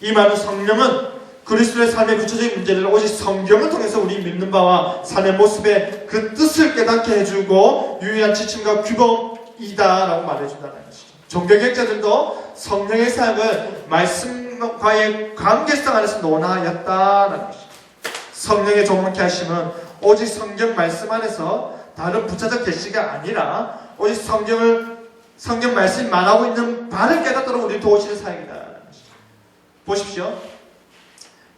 이 말은 성령은 그리스도의 삶의 구체적인 문제를 오직 성경을 통해서 우리 믿는 바와 삶의 모습에 그 뜻을 깨닫게 해주고 유일한 지침과 규범이다라고 말해준다는 것이죠. 종교개혁자들도 성령의 사역을 말씀과의 관계성 안에서 논하였다라는 것이죠. 성령의 조명케 하심은 오직 성경 말씀 안에서 다른 부차적 계시가 아니라 오직 성경 말씀이 말하고 있는 바를 깨닫도록 우리 도우시는 사역이다. 보십시오.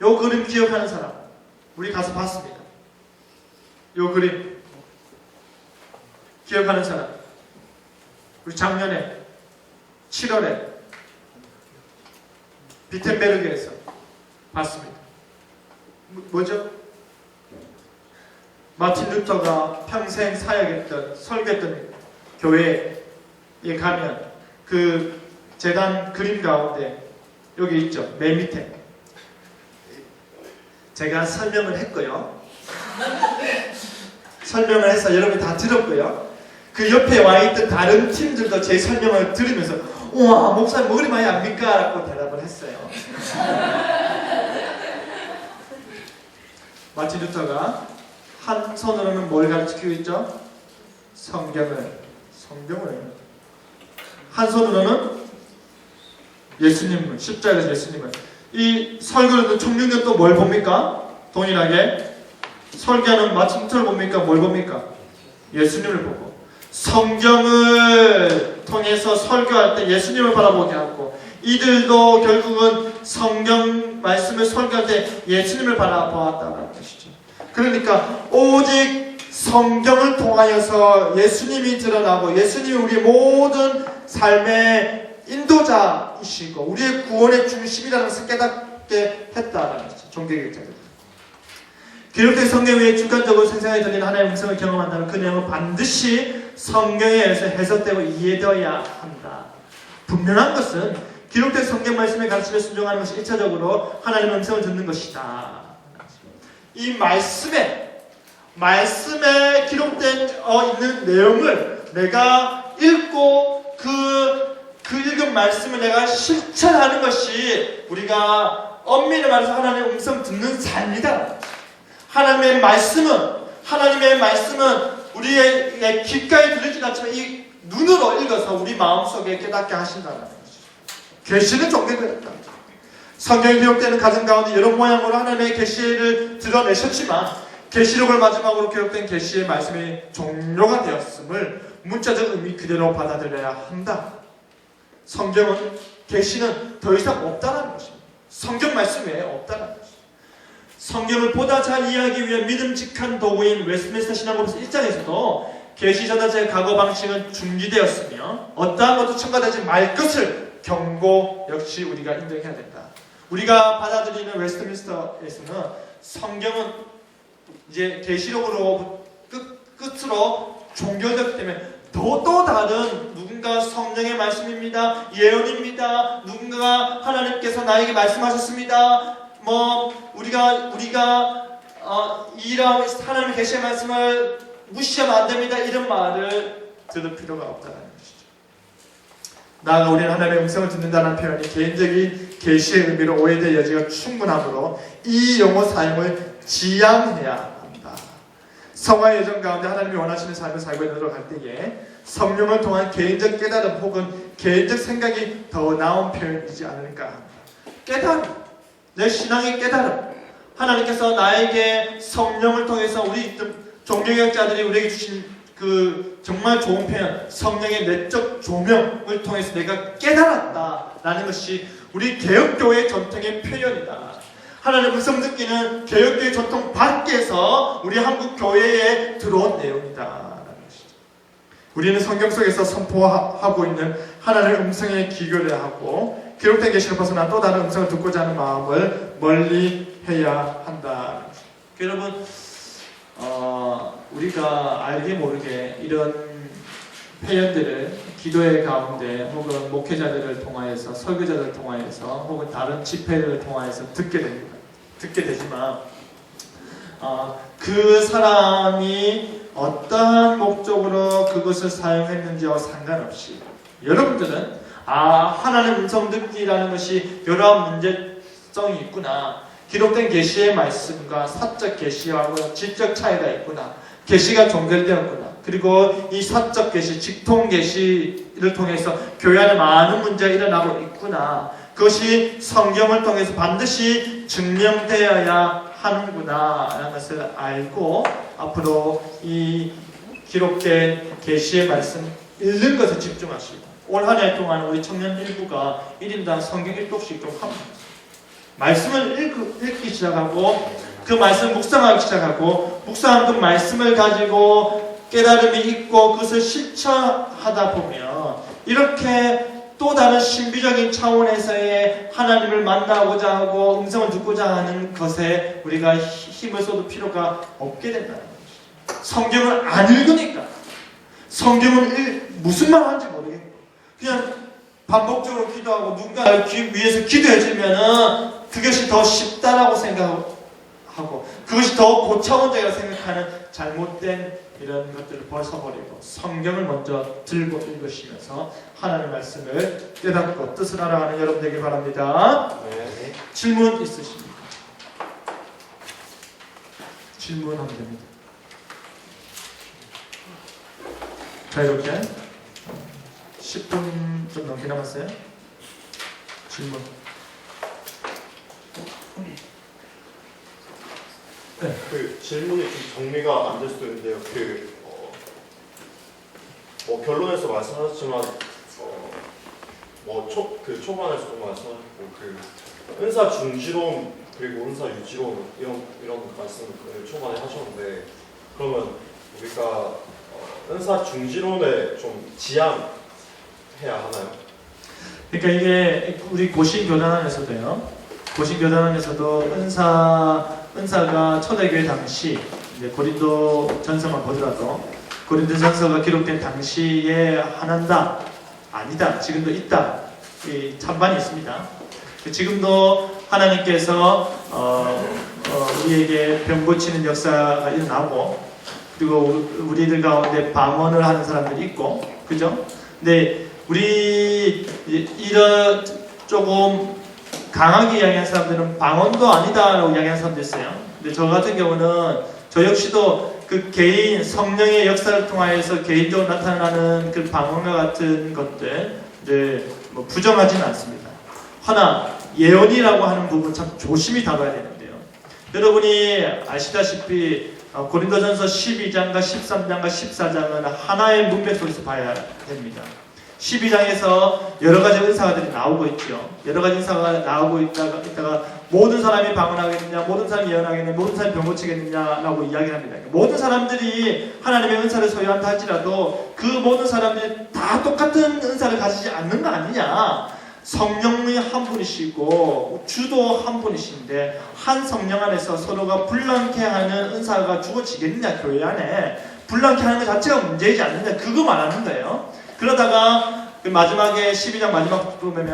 요 그림 기억하는 사람, 우리 가서 봤습니다. 요 그림 기억하는 사람, 우리 작년에 7월에 비텐베르그에서 봤습니다. 뭐죠? 마틴 루터가 평생 사역했던, 설교했던 교회에 가면 그 재단 그림 가운데 여기 있죠. 맨 밑에 제가 설명을 했고요. 설명을 해서 여러분이 다 들었고요. 그 옆에 와 있던 다른 팀들도 제 설명을 들으면서 우와, 목사님 머리 많이 압니까? 라고 대답을 했어요. 마틴 루터가 한 손으로는 뭘 가르치고 있죠? 성경을 한 손으로는 예수님을, 십자가에서 예수님을. 이 설교를 청년들 또 뭘 봅니까? 동일하게 설교하는 마틴 루터를 봅니까? 뭘 봅니까? 예수님을 보고 성경을 통해서 설교할 때 예수님을 바라보게 하고, 이들도 결국은 성경 말씀을 설교할 때 예수님을 바라보았다는 것이죠. 그러니까 오직 성경을 통하여서 예수님이 드러나고 예수님이 우리의 모든 삶의 인도자이시고 우리의 구원의 중심이라는 것을 깨닫게 했다는 것이죠. 종교개혁자들. 기록된 성경 외에 주관적으로 생생하게 들리는 하나님의 음성을 경험한다면 그 내용은 반드시 성경에 의해서 해석되고 이해되어야 한다. 분명한 것은 기록된 성경 말씀의 가르침에 순종하는 것이 1차적으로 하나님의 음성을 듣는 것이다. 이 말씀에 기록된 있는 내용을 내가 읽고 그 읽은 말씀을 내가 실천하는 것이 우리가 엄밀히 말해서 하나님의 음성 듣는 삶이다. 하나님의 말씀은 우리의 귓가에 들리지 않지만 이 눈으로 읽어서 우리 마음속에 깨닫게 하신다는 것이죠. 계시는 종교되었다. 성경에 기록되는 가정 가운데 여러 모양으로 하나님의 계시를 드러내셨지만 계시록을 마지막으로 기록된 계시의 말씀이 종료가 되었음을 문자적 의미 그대로 받아들여야 한다. 계시는 더 이상 없다는 것입니다. 성경 말씀 외에 없다는 것입니다. 성경을 보다 잘 이해하기 위해 믿음직한 도구인 웨스트민스터 신앙법에서 1장에서도 계시 전자의 과거 방식은 중지되었으며 어떠한 것도 첨가되지 말 것을 경고 역시 우리가 인정해야 된다. 우리가 받아들이는 웨스트민스터에서는 성경은 이제 계시록으로 끝으로 종결되기 때문에 또 다른 누군가 성령의 말씀입니다. 예언입니다. 누군가가 하나님께서 나에게 말씀하셨습니다. 우리가 이런 하나님의 계시의 말씀을 무시하면 안 됩니다. 이런 말을 들을 필요가 없다는 것이죠. 나아가 우리는 하나님의 음성을 듣는다는 표현이 개인적인 계시의 의미로 오해될 여지가 충분하므로 이 용어 사용을 지양해야 한다. 성화의 여정 가운데 하나님이 원하시는 삶을 살고 있도록 할 때에 성령을 통한 개인적 깨달음 혹은 개인적 생각이 더 나은 표현이지 않을까 합니다. 깨달음, 내 신앙의 깨달음, 하나님께서 나에게 성령을 통해서 우리 종교개혁자들이 우리에게 주신 그 정말 좋은 표현, 성령의 내적 조명을 통해서 내가 깨달았다라는 것이 우리 개혁교회의 전통의 표현이다. 하나님의 음성 듣기는 개혁교회 전통 밖에서 우리 한국 교회에 들어온 내용이다. 우리는 성경 속에서 선포하고 있는 하나님의 음성에 귀결해야 하고 기록된 계시를 벗어나 또 다른 음성을 듣고자 하는 마음을 멀리 해야 한다. 여러분, 우리가 알게 모르게 이런 표현들을 기도의 가운데 혹은 목회자들을 통하여서 설교자들을 통하여서 혹은 다른 집회들을 통하여서 듣게 되지만 그 사람이 어떠한 목적으로 그것을 사용했는지와 상관없이 여러분들은 하나님의 음성 듣기라는 것이 여러한 문제성이 있구나. 기록된 계시의 말씀과 사적 계시하고 질적 차이가 있구나. 계시가 종결되었구나. 그리고 이 사적 계시, 직통 계시를 통해서 교회 안에 많은 문제가 일어나고 있구나. 그것이 성경을 통해서 반드시 증명되어야 하는구나 라는 것을 알고 앞으로 이 기록된 계시의 말씀 읽는 것에 집중하시고 올 한 해 동안 우리 청년 일부가 1인당 성경 1독씩 좀 합니다. 말씀을 읽기 시작하고 그 말씀 묵상하기 시작하고 묵상한 그 말씀을 가지고 깨달음이 있고 그것을 실천하다 보면 이렇게 또 다른 신비적인 차원에서의 하나님을 만나고자 하고 음성을 듣고자 하는 것에 우리가 힘을 쏟을 필요가 없게 된다는 것이죠. 성경을 안 읽으니까 성경을 무슨 말 하는지 모르겠고 그냥 반복적으로 기도하고 누군가 위해서 기도해주면은 그것이 더 쉽다라고 생각하고 그것이 더 고차원적이라고 생각하는 잘못된 이런 것들을 벗어버리고 성경을 먼저 들고 읽으시면서 하나님의 말씀을 깨닫고 뜻을 알아가는 여러분 되길 바랍니다. 네. 질문 있으십니까? 질문하면 됩니다. 자, 이렇게 10분 좀 넘게 남았어요. 질문. 네. 그 질문이 좀 정리가 안 될 수도 있는데요. 뭐 결론에서 말씀하셨지만 그 초반에서도 말씀하셨고 그 은사 중지론 그리고 은사 유지론 이런 말씀을 초반에 하셨는데 그러면 우리가 은사 중지론에 좀 지향해야 하나요? 그러니까 이게 우리 고신교단안에서도요. 고신교단안에서도 은사가 초대교회 당시 이제 고린도 전서만 보더라도 고린도 전서가 기록된 당시에 하나다 아니다 지금도 있다 이 찬반이 있습니다. 지금도 하나님께서 우리에게 병 고치는 역사가 일어나고 그리고 우리들 가운데 방언을 하는 사람들이 있고 그죠? 근데 우리 이런 조금 강하게 이야기하는 사람들은 방언도 아니다라고 이야기하는 사람도 있어요. 근데 저 같은 경우는 저 역시도 그 개인 성령의 역사를 통하여서 개인적으로 나타나는 그 방언과 같은 것들 뭐 부정하지는 않습니다. 하나 예언이라고 하는 부분 참 조심히 다뤄야 되는데요. 여러분이 아시다시피 고린도전서 12장과 13장과 14장은 하나의 문맥 속에서 봐야 됩니다. 12장에서 여러 가지 은사들이 나오고 있죠. 여러 가지 은사가 나오고 있다가 모든 사람이 방언하겠느냐, 모든 사람이 예언하겠느냐, 모든 사람이 병 고치겠느냐라고 이야기를 합니다. 모든 사람들이 하나님의 은사를 소유한다 할지라도 그 모든 사람들이 다 똑같은 은사를 가지지 않는 거 아니냐. 성령이 한 분이시고 주도 한 분이신데 한 성령 안에서 서로가 불량케 하는 은사가 주어지겠느냐. 교회 안에 불량케 하는 것 자체가 문제이지 않느냐. 그거 말하는 거예요. 그러다가 그 마지막에 12장 마지막 보면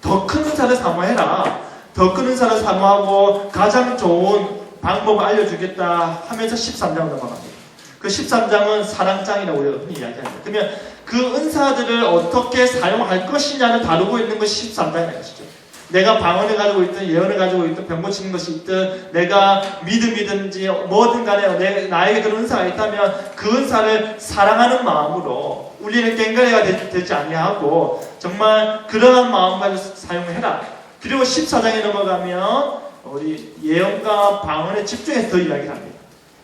더 큰 은사를 사모해라. 더 큰 은사를 사모하고 가장 좋은 방법을 알려주겠다 하면서 13장으로 넘어갑니다. 그 13장은 사랑장이라고 우리가 흔히 이야기합니다. 그러면 그 은사들을 어떻게 사용할 것이냐를 다루고 있는 것이 13장이라는 것이죠. 내가 방언을 가지고 있든 예언을 가지고 있든 병 고치는 것이 있든 내가 믿음이든지 뭐든 간에 나에게 그런 은사가 있다면 그 은사를 사랑하는 마음으로 우리는 깽가리가 되지 아니하고 정말 그러한 마음 가지고 사용해라. 그리고 14장에 넘어가면 우리 예언과 방언에 집중해서 더 이야기를 합니다.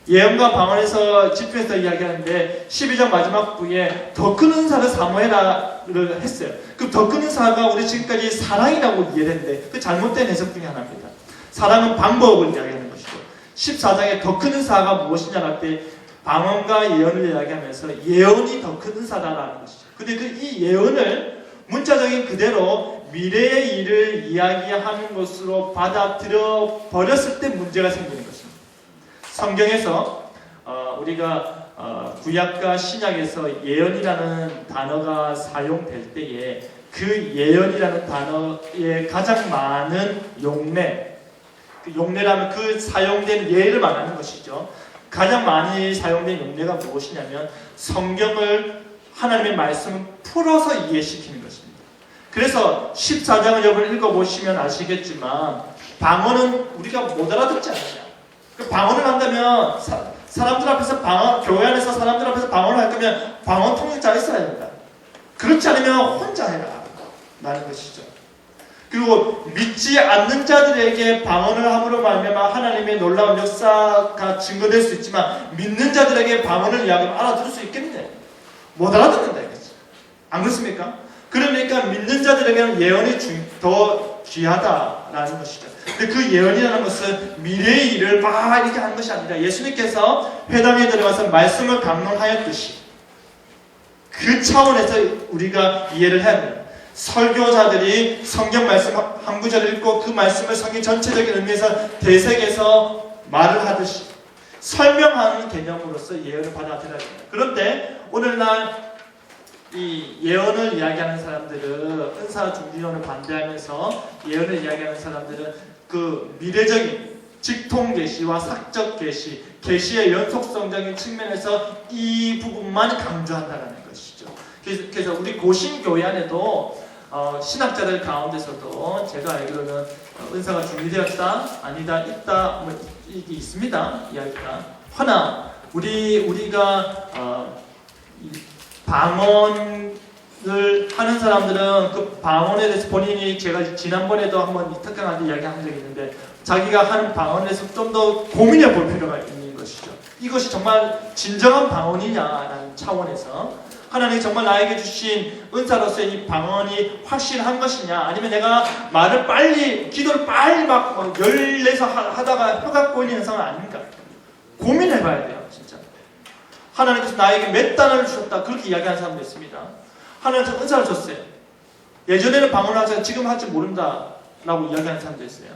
예언과 방언에서 집중해서 이야기하는데 12장 마지막 부에 더 큰 은사를 사모해라를 했어요. 그럼 더 큰 은사가 우리 지금까지 사랑이라고 이해했는데 그 잘못된 해석 중에 하나입니다. 사랑은 방법을 이야기하는 것이고 14장에 더 큰 은사가 무엇이냐 할 때 방언과 예언을 이야기하면서 예언이 더 큰 은사다라는 것이죠. 근데 이 예언을 문자적인 그대로 미래의 일을 이야기하는 것으로 받아들여 버렸을 때 문제가 생기는 것입니다. 성경에서 우리가 구약과 신약에서 예언이라는 단어가 사용될 때에 그 예언이라는 단어에 가장 많은 용례, 그 용례라면 그 사용된 예를 말하는 것이죠. 가장 많이 사용된 용례가 무엇이냐면 성경을 하나님의 말씀을 풀어서 이해시키는 것입니다. 그래서 14장을 여러분 읽어보시면 아시겠지만 방언은 우리가 못 알아듣지 않느냐. 방언을 한다면 사람들 앞에서 교회 안에서 사람들 앞에서 방언을 할 거면 방언 통역자가 있어야 됩니다. 그렇지 않으면 혼자 해라 라는 것이죠. 그리고 믿지 않는 자들에게 방언을 함으로 말미암아 하나님의 놀라운 역사가 증거될 수 있지만 믿는 자들에게 방언을 이야기하면 알아들을 수 있겠네. 못 알아듣는다 이거지. 안 그렇습니까? 그러니까 믿는 자들에게는 예언이 더 귀하다라는 것이죠. 근데 그 예언이라는 것은 미래의 일을 막 이렇게 하는 것이 아니라 예수님께서 회당에 들어가서 말씀을 강론하였듯이 그 차원에서 우리가 이해를 해야 돼요. 설교자들이 성경 말씀 한 구절을 읽고 그 말씀을 성경 전체적인 의미에서 대색해서 말을 하듯이 설명하는 개념으로서 예언을 받아들여야 됩니다. 그런데 오늘날 이 예언을 이야기하는 사람들은 은사 중지론을 반대하면서 예언을 이야기하는 사람들은 그 미래적인 직통 계시와 사적 계시, 계시의 연속성적인 측면에서 이 부분만 강조한다는 것이죠. 그래서 우리 고신교회 안에도 신학자들 가운데서도 제가 알기로는 은사가 중지되었다, 아니다, 있다, 뭐 이게 있습니다. 이야기가. 허나 우리가 방언을 하는 사람들은 그 방언에 대해서 본인이 제가 지난번에도 한번 특강한테 이야기한 적이 있는데 자기가 하는 방언에 대해서 좀 더 고민해 볼 필요가 있는 것이죠. 이것이 정말 진정한 방언이냐라는 차원에서 하나님이 정말 나에게 주신 은사로서의 이 방언이 확실한 것이냐, 아니면 내가 말을 빨리, 기도를 빨리 막 열내서 하다가 혀가 꼬이는 현상은 아닌가 고민해 봐야 돼요. 진짜 하나님께서 나에게 몇 단을 주셨다 그렇게 이야기하는 사람도 있습니다. 하나님께서 은사를 줬어요. 예전에는 방언을 하자 지금 할지 모른다 라고 이야기하는 사람도 있어요.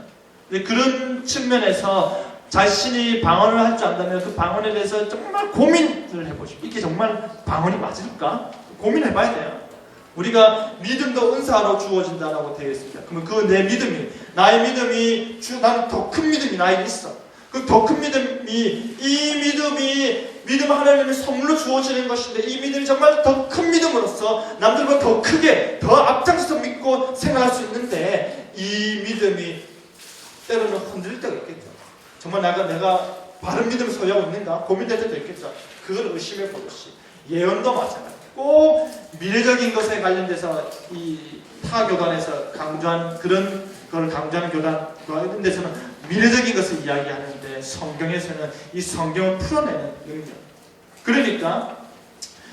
근데 그런 측면에서 자신이 방언을 할 줄 안다면 그 방언에 대해서 정말 고민을 해보시고 이게 정말 방언이 맞을까? 고민해봐야 돼요. 우리가 믿음도 은사로 주어진다라고 되어 있습니다. 그러면 그 내 믿음이, 나의 믿음이 나는 더 큰 믿음이 나에게 있어. 그 더 큰 믿음이, 이 믿음 하나님의 선물로 주어지는 것인데 이 믿음이 정말 더 큰 믿음으로서 남들보다 더 크게, 더 앞장서서 믿고 생각할 수 있는데 이 믿음이 때로는 흔들릴 때가 있겠죠. 정말 내가 바른 믿음을 소유하고 있는가 고민될 때도 있겠죠. 그걸 의심해 보듯이 예언도 마찬가지. 꼭 미래적인 것에 관련돼서 이 타 교단에서 강조한 그런 걸 강조하는 교단 이런 데서는 미래적인 것을 이야기하는데 성경에서는 이 성경을 풀어내는 능력. 그러니까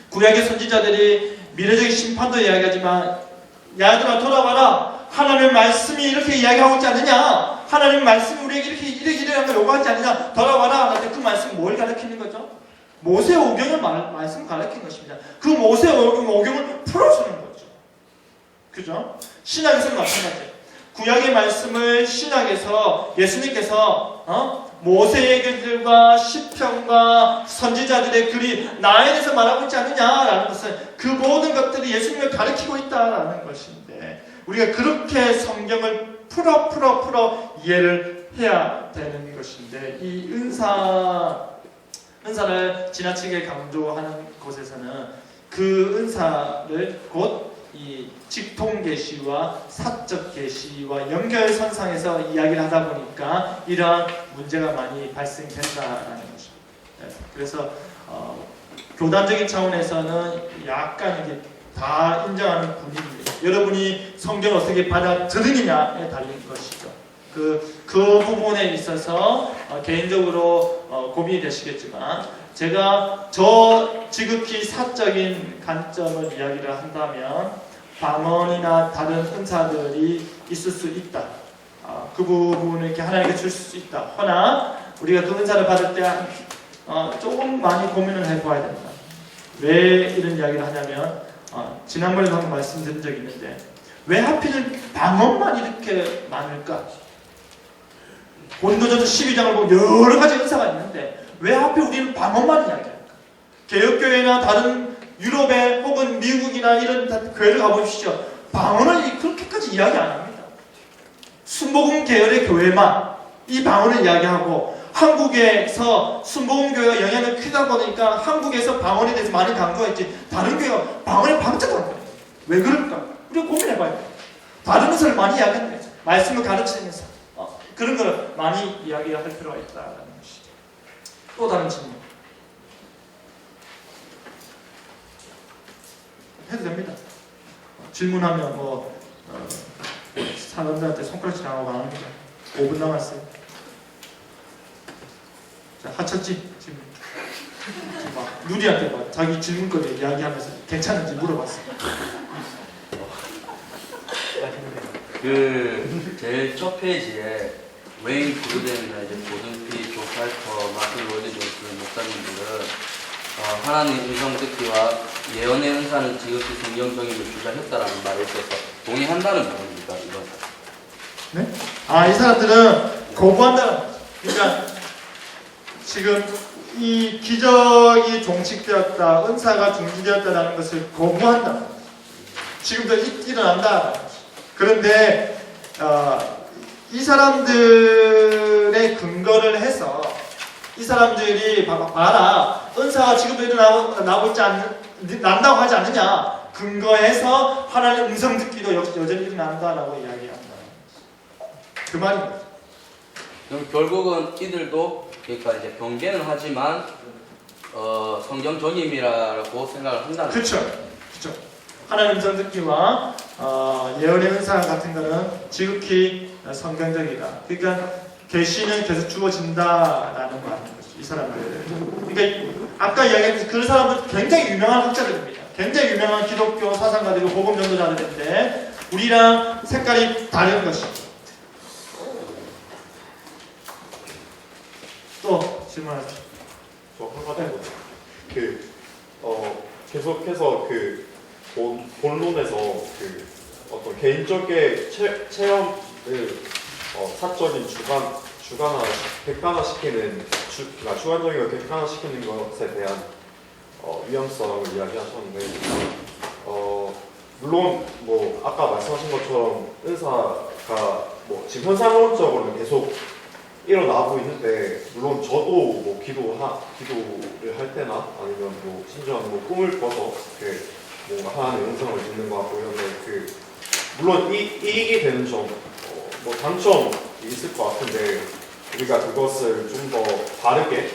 구약의 선지자들이 미래적인 심판도 이야기하지만 야들아 돌아와라. 하나님의 말씀이 이렇게 이야기하고 있지 않느냐? 하나님의 말씀이 우리에게 이렇게 하는 걸 요구하지 않느냐? 돌아와라. 할 때 그 말씀은 뭘 가르치는 거죠? 모세 오경을 말씀 가르치는 것입니다. 그 모세 오경을 풀어주는 거죠. 그죠? 신약에서는 마찬가지예요. 구약의 말씀을 신약에서 예수님께서 모세의 글들과 시편과 선지자들의 글이 나에 대해서 말하고 있지 않느냐라는 것은 그 모든 것들이 예수님을 가르치고 있다라는 것인데 우리가 그렇게 성경을 풀어 이해를 해야 되는 것인데 이 은사를 지나치게 강조하는 곳에서는 그 은사를 곧 이 직통 계시와 사적 계시와 연결선상에서 이야기를 하다 보니까 이러한 문제가 많이 발생된다라는 것입니다. 그래서 교단적인 차원에서는 약간 이게 다 인정하는 분위기입니다. 여러분이 성경을 어떻게 받아들이느냐에 달린 것이죠. 그 부분에 있어서 개인적으로 고민이 되시겠지만 제가 지극히 사적인 관점을 이야기를 한다면 방언이나 다른 은사들이 있을 수 있다. 그 부분을 이렇게 하나님께 줄 수 있다. 허나 우리가 그 은사를 받을 때 조금 많이 고민을 해봐야 된다. 왜 이런 이야기를 하냐면 지난번에도 한번 말씀드린 적이 있는데 왜 하필 방언만 이렇게 많을까? 고린도전서 12장을 보면 여러 가지 은사가 있는데 왜 하필 우리는 방언만 이야기할까? 개혁교회나 다른 유럽에 혹은 미국이나 이런 교회를 가보십시오. 방언을 그렇게까지 이야기 안 합니다. 순복음 계열의 교회만 이 방언을 이야기하고 한국에서 순복음교회가 영향을 크다 보니까 한국에서 방언에 대해서 많이 강조했지 다른 교회가 방언에 방자도 안 거예요. 왜 그럴까? 우리가 고민해봐야 돼요. 다른 것을 많이 이야기하는 거죠. 말씀을 가르치면서 그런 걸 많이 이야기할 필요가 있다는 것이죠. 또 다른 질문 해도 됩니다. 질문하면 사람들한테 손가락질 하고 가는 거죠. 5분 남았어요. 자, 하철지 지금 막 누리한테 막 자기 질문거리 이야기하면서 괜찮은지 물어봤어요. 그 제일 첫 페이지에 웨인 브루덴이나 이제 고든피, 조 팔터, 마틴 로이드 존스 목사님들은 하나님 음성 듣기와 예언의 은사는 지극히 성경적임을 주장했다라는 말에 있어서 동의한다는 부분입니다. 이건. 네? 아, 이 사람들은 거부한다는 거죠. 그러니까 지금 이 기적이 종식되었다, 은사가 중지되었다라는 것을 거부한다는 거죠. 지금도 일어난다는 거죠. 그런데 이 사람들의 근거를 해서 이 사람들이 봐라, 은사가 지금도 일어나고 있지 난다고 하지 않느냐, 근거해서 하나님의 음성 듣기도 여전히 일어난다라고 이야기한다. 그 말인 거죠. 그럼 결국은 이들도 그러니까 이제 경계는 하지만 성경적임이라고 생각을 한다는 그렇죠. 그렇죠. 하나님 음성 듣기와 예언의 은사 같은 거는 지극히 성경적이다. 그러니까 계시는 계속 주어진다라는 말인 거죠. 이 사람들. 그러니까 아까 이야기했듯이 그 사람들 굉장히 유명한 학자들입니다. 굉장히 유명한 기독교 사상가들이고 복음 전도자들인데 우리랑 색깔이 다른 것이죠. 또 질문하죠. 저 한 가지 계속해서 본론에서 어떤 개인적인 체험을 사적인 객관화시키는 주관적인 걸 객관화시키는 것에 대한 위험성을 이야기하셨는데 물론 뭐 아까 말씀하신 것처럼 은사가 뭐 지금 현상론적으로는 계속 일어나고 있는데 물론 저도 뭐 기도를 할 때나 아니면 뭐 심지어 뭐 꿈을 꿔서 뭔가 하나님의 음성을 듣는 것 같고 이런데 물론 이익이 되는 점 뭐 단점이 있을 것 같은데 우리가 그것을 좀 더 다르게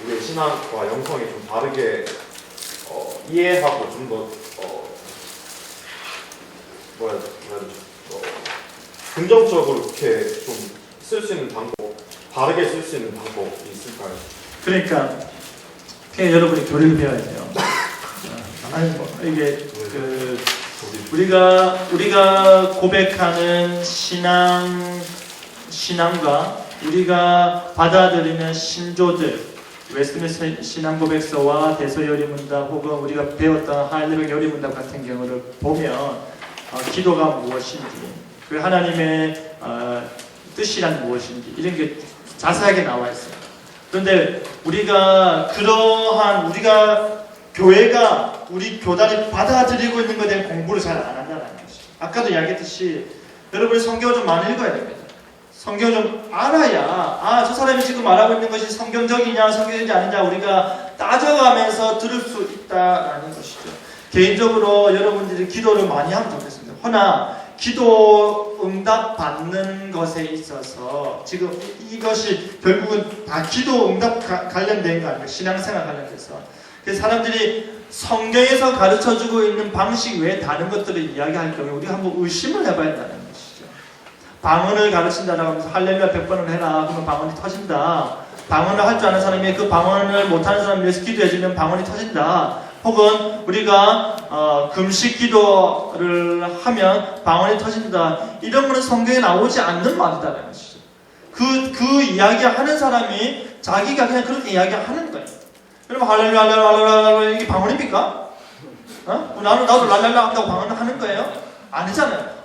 우리의 신앙과 영성이 좀 다르게 이해하고 좀 더 뭐라 해야 되죠? 긍정적으로 이렇게 좀 쓸 수 있는 방법, 다르게 쓸 수 있는 방법이 있을까요? 그러니까 여러분이 교리를 배워야 돼요. 아니 뭐 이게 우리가 고백하는 신앙과 우리가 받아들이는 신조들, 웨스트민스터 신앙고백서와 대소요리문답 혹은 우리가 배웠던 하일리베 요리문답 같은 경우를 보면 기도가 무엇인지, 그 하나님의 뜻이란 무엇인지 이런 게 자세하게 나와 있어요. 그런데 우리가 교회가 우리 교단이 받아들이고 있는 것에 대한 공부를 잘 안 한다는 것이죠. 아까도 이야기했듯이 여러분이 성경을 좀 많이 읽어야 됩니다. 성경을 좀 알아야 저 사람이 지금 말하고 있는 것이 성경적이냐 성경적이지 아니냐 우리가 따져가면서 들을 수 있다라는 것이죠. 개인적으로 여러분들이 기도를 많이 하면 좋겠습니다. 허나 기도 응답 받는 것에 있어서 지금 이것이 결국은 다 기도 응답 관련된 거 아니에요. 신앙생활 관련돼서. 그래서 사람들이 성경에서 가르쳐주고 있는 방식 외에 다른 것들을 이야기할 경우에 우리가 한번 의심을 해봐야 한다는 것이죠. 방언을 가르친다라고 하면서 할렐루야 100번을 해라 그러면 방언이 터진다. 방언을 할 줄 아는 사람이 그 방언을 못하는 사람을 위해서 기도해주면 방언이 터진다. 혹은 우리가 금식 기도를 하면 방언이 터진다. 이런 거는 성경에 나오지 않는 말이다라는 것이죠. 그 이야기하는 사람이 자기가 그냥 그렇게 이야기하는 거예요. 그러면 할렐루야 할렐루야 이게 방언입니까? 나도 랄랄라 한다고 방언을 하는 거예요? 아니잖아요.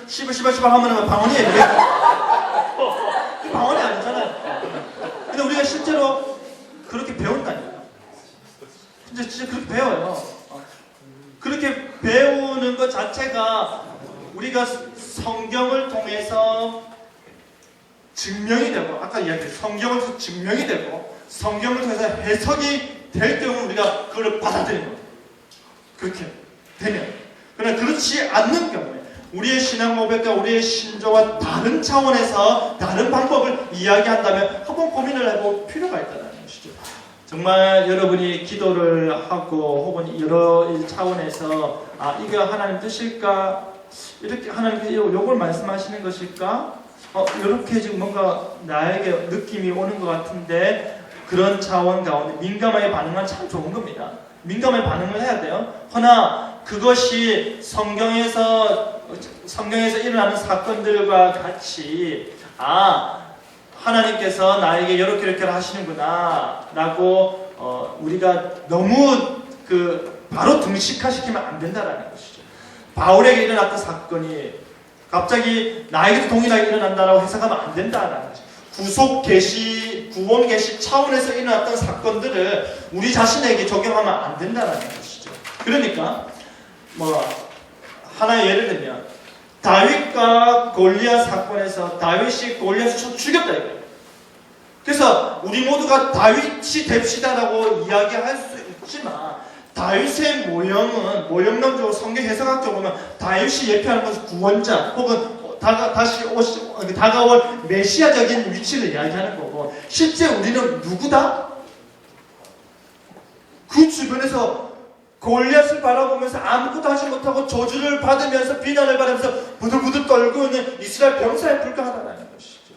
시발 하면 방언이에요. 방언이 아니잖아요. 근데 우리가 실제로 그렇게 배운다니까. 진짜 그렇게 배워요. 그렇게 배우는 것 자체가 우리가 성경을 통해서 증명이 되고, 아까 이야기했듯이 성경을 통해서 증명이 되고, 성경을 통해서 해석이 될 경우 우리가 그걸 받아들이는 거예요. 그렇게 되면. 그러나 그렇지 않는 경우에 우리의 신앙 고백과 우리의 신조와 다른 차원에서 다른 방법을 이야기한다면 한번 고민을 해볼 필요가 있다는 것이죠. 정말 여러분이 기도를 하고 혹은 여러 차원에서 이게 하나님 뜻일까? 이렇게 하나님께서 요걸 말씀하시는 것일까? 이렇게 지금 뭔가 나에게 느낌이 오는 것 같은데 그런 차원 가운데 민감하게 반응하면 참 좋은 겁니다. 민감하게 반응을 해야 돼요. 허나 그것이 성경에서 일어나는 사건들과 같이 하나님께서 나에게 이렇게 하시는구나 라고 우리가 너무 바로 등식화시키면 안 된다라는 것이죠. 바울에게 일어났던 사건이 갑자기 나에게도 동일하게 일어난다라고 해석하면 안 된다라는 거죠. 구속 계시, 구원 계시 차원에서 일어났던 사건들을 우리 자신에게 적용하면 안 된다라는 것이죠. 그러니까 하나의 예를 들면 다윗과 골리앗 사건에서 다윗이 골리앗을 죽였다 이거예요. 그래서 우리 모두가 다윗이 됩시다라고 이야기할 수 있지만 다윗의 모형론적으로 성경 해석학적으로 보면 다윗이 예표하는 것은 구원자 혹은 다가올 메시아적인 위치를 이야기하는 거고 실제 우리는 누구다? 그 주변에서 골리앗을 바라보면서 아무것도 하지 못하고 저주를 받으면서 비난을 받으면서 부들부들 떨고 있는 이스라엘 병사에 불과하다는 것이죠.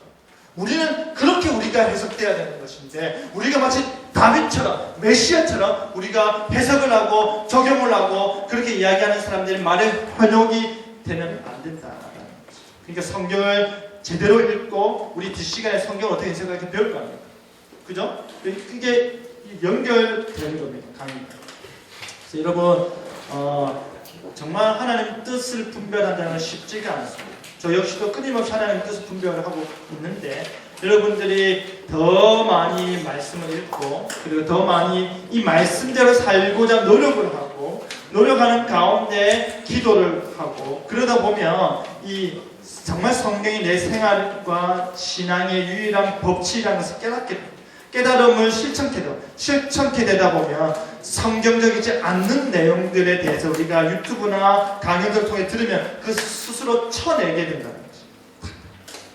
우리는 그렇게 우리가 해석돼야 되는 것인데 우리가 마치 다윗처럼 메시아처럼 우리가 해석을 하고 적용을 하고 그렇게 이야기하는 사람들이 말에 현혹이 되면 안 된다라는 거죠. 그러니까 성경을 제대로 읽고 우리 뒷시간에 성경을 어떻게 해석할지 배울 거 아닙니까? 그죠? 그게 연결되는 겁니다. 강의가. 그래서 여러분 정말 하나님 뜻을 분별한다는 건 쉽지가 않습니다. 저 역시도 끊임없이 하나님 뜻을 분별을 하고 있는데 여러분들이 더 많이 말씀을 읽고 그리고 더 많이 이 말씀대로 살고자 노력을 하고 노력하는 가운데 기도를 하고 그러다 보면 이 정말 성경이 내 생활과 신앙의 유일한 법칙이라는 것을 깨닫게 됩니다. 깨달음을 실천케 되다 보면 성경적이지 않는 내용들에 대해서 우리가 유튜브나 강연들을 통해 들으면 그 스스로 쳐내게 된다는 거죠.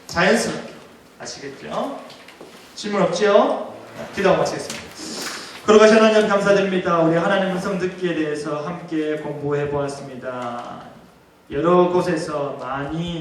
자연스럽게. 아시겠죠? 질문 없지요? 기도하고 마치겠습니다. 거룩하신 하나님 감사드립니다. 우리 하나님 음성 듣기에 대해서 함께 공부해 보았습니다. 여러 곳에서 많이